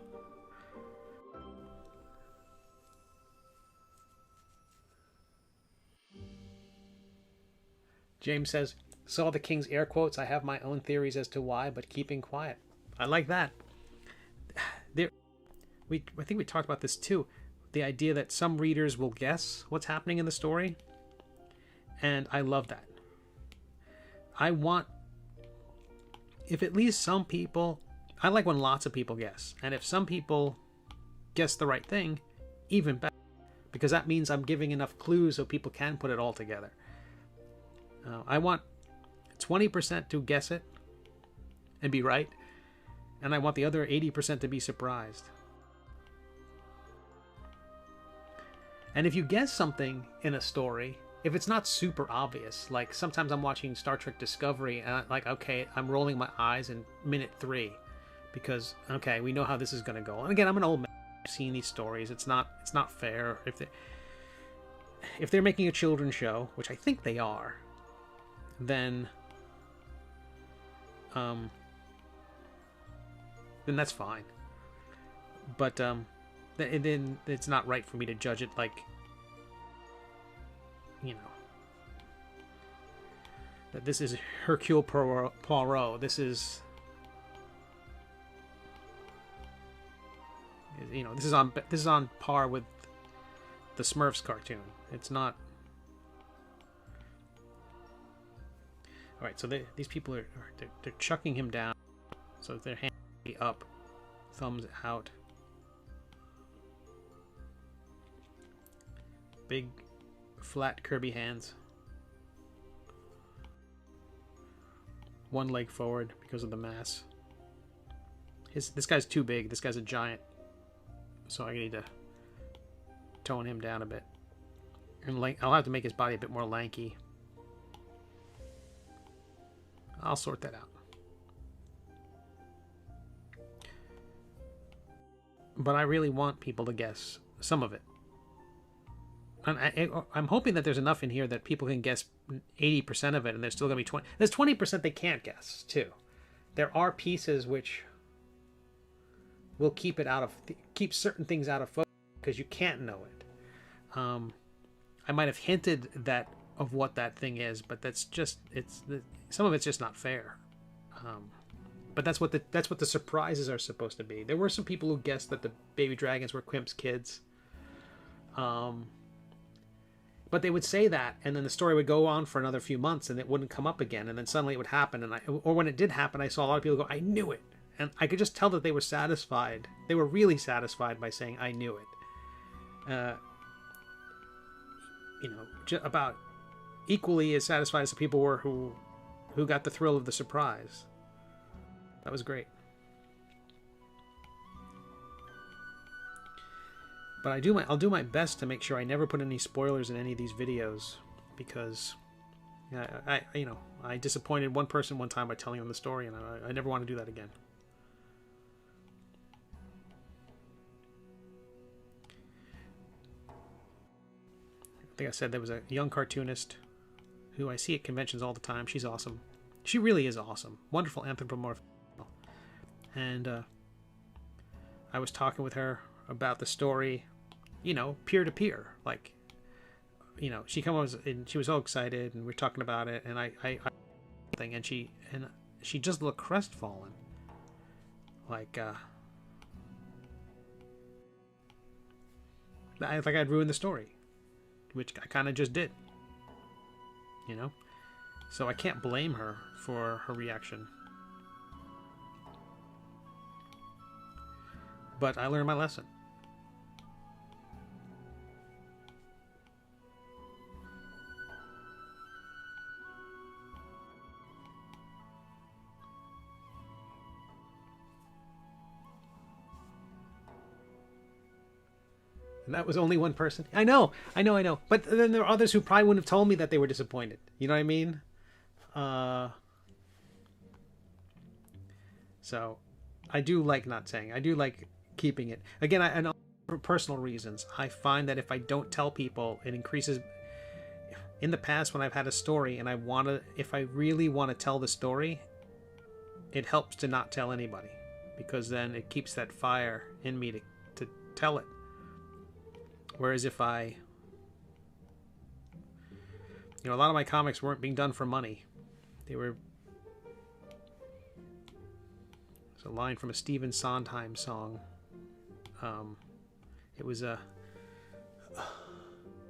James says, "Saw the king's air quotes. I have my own theories as to why, but keeping quiet." I like that. I think we talked about this too. The idea that some readers will guess what's happening in the story. And I love that. I want, if at least some people, I like when lots of people guess. And if some people guess the right thing, even better. Because that means I'm giving enough clues so people can put it all together. I want 20% to guess it and be right, and I want the other 80% to be surprised. And if you guess something in a story, if it's not super obvious, like sometimes I'm watching Star Trek Discovery and I'm like, okay, I'm rolling my eyes in minute 3 because, okay, we know how this is going to go. And again, I'm an old man. I've seen these stories. It's not fair if they're making a children's show, which I think they are. Then that's fine. But then it's not right for me to judge it like, you know, that this is Hercule Poirot. This is, you know, this is on par with the Smurfs cartoon. It's not. All right, so these people they're chucking him down. So their hand be up, thumbs out. Big, flat, curvy hands. One leg forward because of the mass. This guy's too big. This guy's a giant. So I need to tone him down a bit. And I'll have to make his body a bit more lanky. I'll sort that out. But I really want people to guess some of it. And I'm hoping that there's enough in here that people can guess 80% of it, and there's still going to be 20. There's 20% they can't guess, too. There are pieces which will keep certain things out of focus because you can't know it. I might have hinted of what that thing is, but that's just some of it's just not fair. But that's what the surprises are supposed to be. There were some people who guessed that the baby dragons were Quimp's kids. But they would say that, and then the story would go on for another few months, and it wouldn't come up again. And then suddenly it would happen, or when it did happen, I saw a lot of people go, "I knew it," and I could just tell that they were satisfied. They were really satisfied by saying, "I knew it." About equally as satisfied as the people were who got the thrill of the surprise. That was great. But I'll do my best to make sure I never put any spoilers in any of these videos, because I disappointed one person one time by telling them the story, and I never want to do that again. I think I said there was a young cartoonist who I see at conventions all the time. She's awesome. She really is awesome. Wonderful anthropomorphic. And I was talking with her about the story, peer to peer. Like, she comes and she was all excited, and we're talking about it, and and she just looked crestfallen, like I'd ruined the story, which I kind of just did, So I can't blame her for her reaction. But I learned my lesson. And that was only one person. I know. But then there are others who probably wouldn't have told me that they were disappointed. You know what I mean? So I do like not saying. I do like keeping it. Again, and for personal reasons, I find that if I don't tell people, it increases. In the past, when I've had a story and if I really want to tell the story, it helps to not tell anybody, because then it keeps that fire in me to tell it. Whereas if a lot of my comics weren't being done for money. They were. It's a line from a Stephen Sondheim song. It was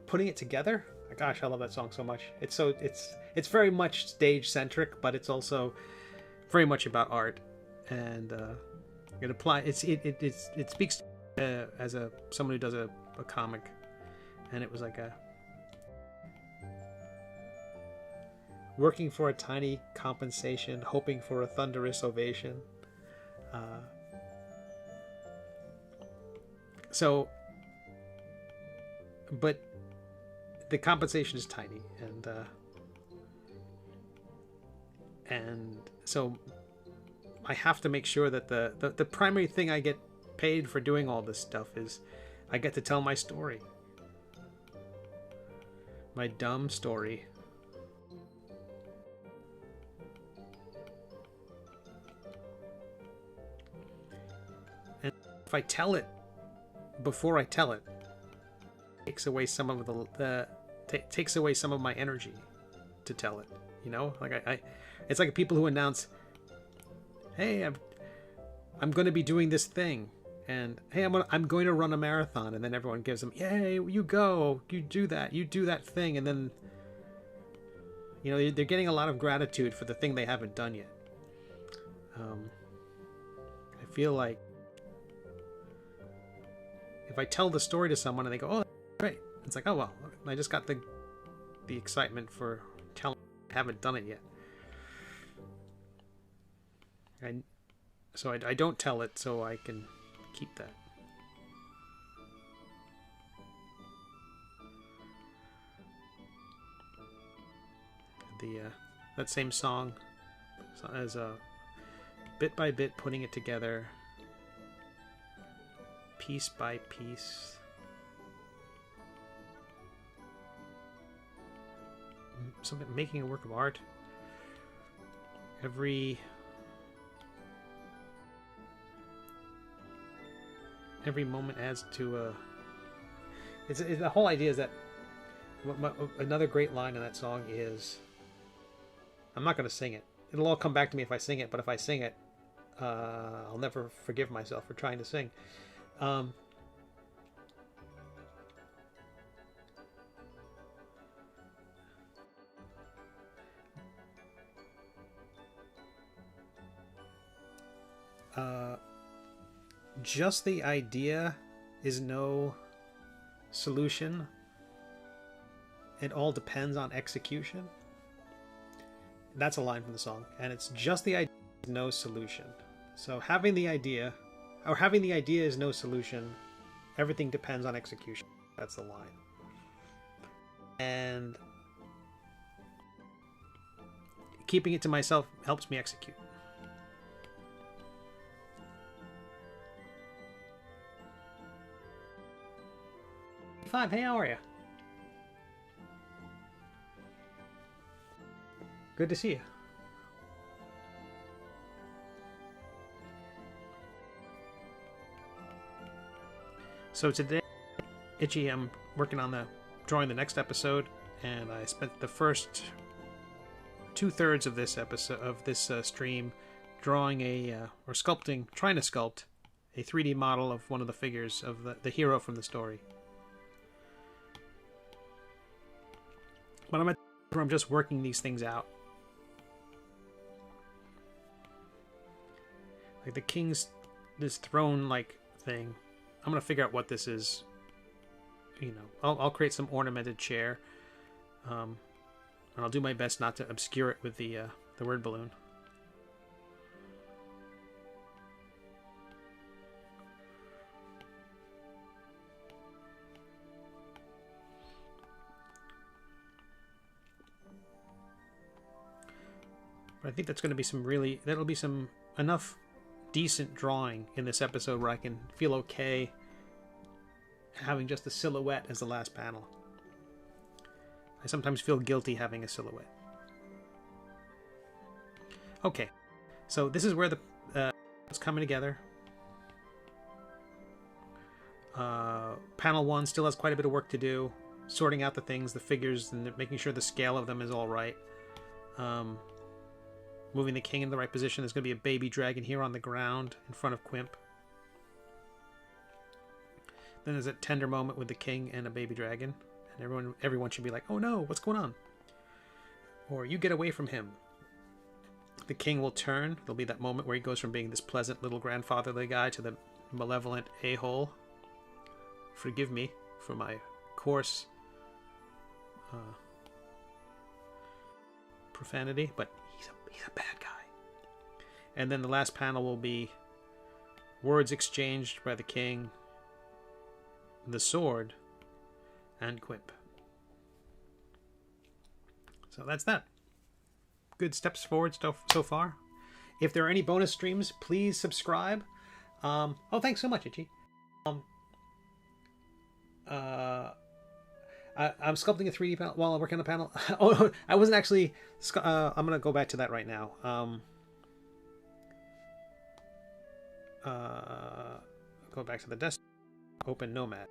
Putting It Together. Gosh, I love that song so much. It's very much stage centric, but it's also very much about art, and it speaks as someone who does a comic, and it was like working for a tiny compensation, hoping for a thunderous ovation. But the compensation is tiny, and so I have to make sure that the primary thing I get paid for doing all this stuff is I get to tell my story, my dumb story. And if I tell it before I tell it, takes away some of takes away some of my energy to tell it. Like it's like people who announce, "Hey, I'm going to be doing this thing," and "Hey, I'm going to run a marathon," and then everyone gives them, "Yay, you go, you do that thing," and then they're getting a lot of gratitude for the thing they haven't done yet. feel like if I tell the story to someone and they go, "Oh, that's great," it's like, "Oh well, I just got the excitement for telling. I haven't done it yet." So I don't tell it so I can keep that. That same song as a bit by bit putting it together, piece by piece. Something, making a work of art. Every moment adds to a. The whole idea is that another great line in that song is, I'm not going to sing it. It'll all come back to me if I sing it, but if I sing it, I'll never forgive myself for trying to sing. Just the idea is no solution. It all depends on execution. That's a line from the song, and it's just the idea is no solution. So having the idea is no solution. Everything depends on execution. That's the line. And keeping it to myself helps me execute. Hey, how are you? Good to see you. So today, Itchy, I'm working on drawing the next episode, and I spent the first 2/3 of this episode of this stream drawing or trying to sculpt a 3D model of one of the figures of the hero from the story. But I'm at where I'm just working these things out. Like the king's, this throne-like thing. I'm gonna figure out what this is. You know, I'll create some ornamented chair, and I'll do my best not to obscure it with the word balloon. But I think that's going to be that'll be enough decent drawing in this episode where I can feel okay having just a silhouette as the last panel. I sometimes feel guilty having a silhouette. Okay, so this is where it's coming together. Panel 1 still has quite a bit of work to do, sorting out the things, the figures, and making sure the scale of them is all right. Moving the king in the right position. There's going to be a baby dragon here on the ground in front of Quimp. Then there's a tender moment with the king and a baby dragon, and everyone should be like, "Oh no, what's going on?" Or, "You get away from him." The king will turn. There'll be that moment where he goes from being this pleasant little grandfatherly guy to the malevolent a-hole. Forgive me for my coarse profanity, but he's a bad guy. And then the last panel will be words exchanged by the king, the sword, and Quimp. So that's that. Good steps forward so far. If there are any bonus streams, please subscribe. Oh, thanks so much, Itchy. I'm sculpting a 3D panel while I'm working on the panel. Oh, I wasn't actually. I'm going to go back to that right now. Go back to the desktop. Open Nomad.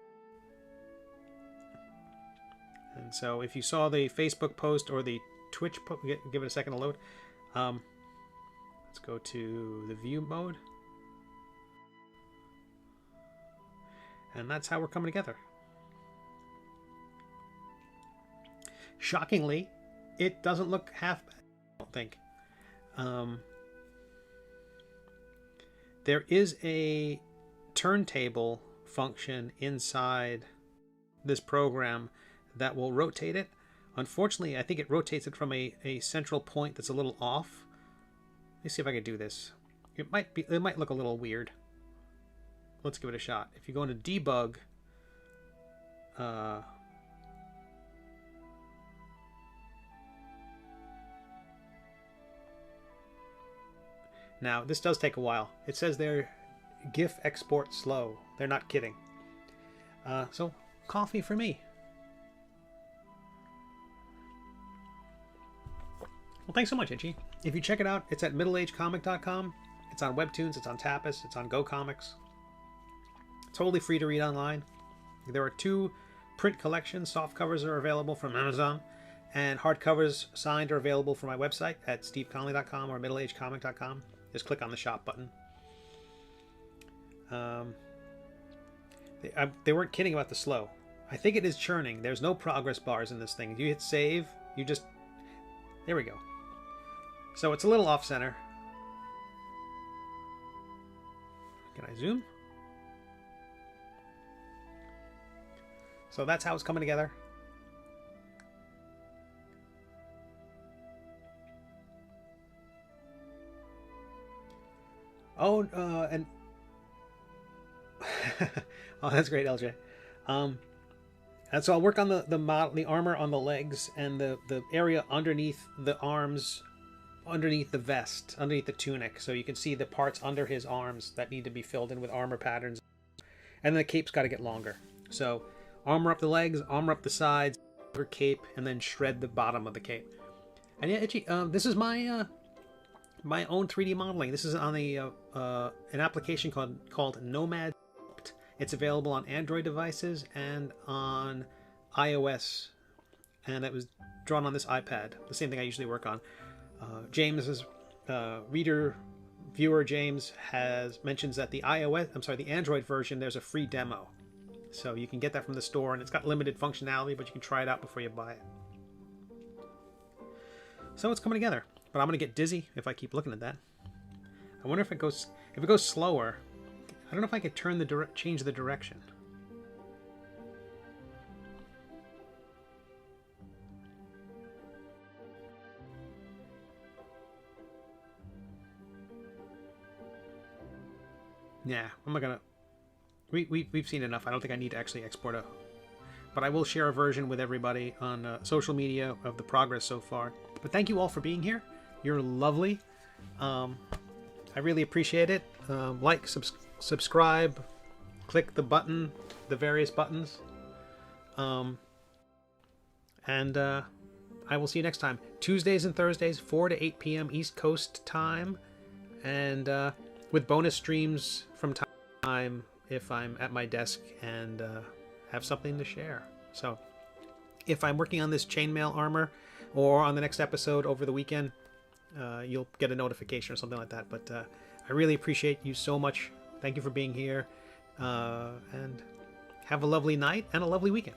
And so if you saw the Facebook post or the Twitch post, give it a second to load. Let's go to the view mode. And that's how we're coming together. Shockingly, it doesn't look half bad, I don't think. There is a turntable function inside this program that will rotate it. Unfortunately, I think it rotates it from a central point that's a little off. Let me see if I can do this. It might look a little weird. Let's give it a shot. If you go into debug, now this does take a while. It says there GIF export slow. They're not kidding. So coffee for me. Well, thanks so much, Itchy. If you check it out, it's at middleagecomic.com. It's on WEBTOONs, it's on Tapas, it's on GoComics. Totally free to read online. There are 2 print collections. Soft covers are available from Amazon, and hardcovers signed are available from my website at steveconnelly.com or middleagecomic.com. Just click on the shop button. They weren't kidding about the slow. I think it is churning. There's no progress bars in this thing. If you hit save, you just... There we go. So it's a little off-center. Can I zoom? So that's how it's coming together. Oh, and... oh, that's great, LJ. And so I'll work on the armor on the legs and the area underneath the arms, underneath the vest, underneath the tunic, so you can see the parts under his arms that need to be filled in with armor patterns. And then the cape's got to get longer. So armor up the legs, armor up the sides, cape, and then shred the bottom of the cape. And yeah, Itchy, this is my my own 3D modeling. This is on an application called Nomad Sculpt. It's available on Android devices and on iOS, and it was drawn on this iPad, the same thing I usually work on. James's viewer James mentions that the Android version, there's a free demo, so you can get that from the store, and it's got limited functionality, but you can try it out before you buy it. So it's coming together, but I'm gonna get dizzy if I keep looking at that. I wonder if it goes slower. I don't know if I could change the direction. Yeah, I'm not gonna... We've seen enough. I don't think I need to actually export a... But I will share a version with everybody on social media of the progress so far. But thank you all for being here. You're lovely. I really appreciate it. Like, subscribe, click the button, the various buttons. And I will see you next time. Tuesdays and Thursdays, 4 to 8 p.m. East Coast time. And with bonus streams from time to time if I'm at my desk and have something to share. So if I'm working on this chainmail armor or on the next episode over the weekend, you'll get a notification or something like that. But I really appreciate you so much. Thank you for being here, and have a lovely night and a lovely weekend.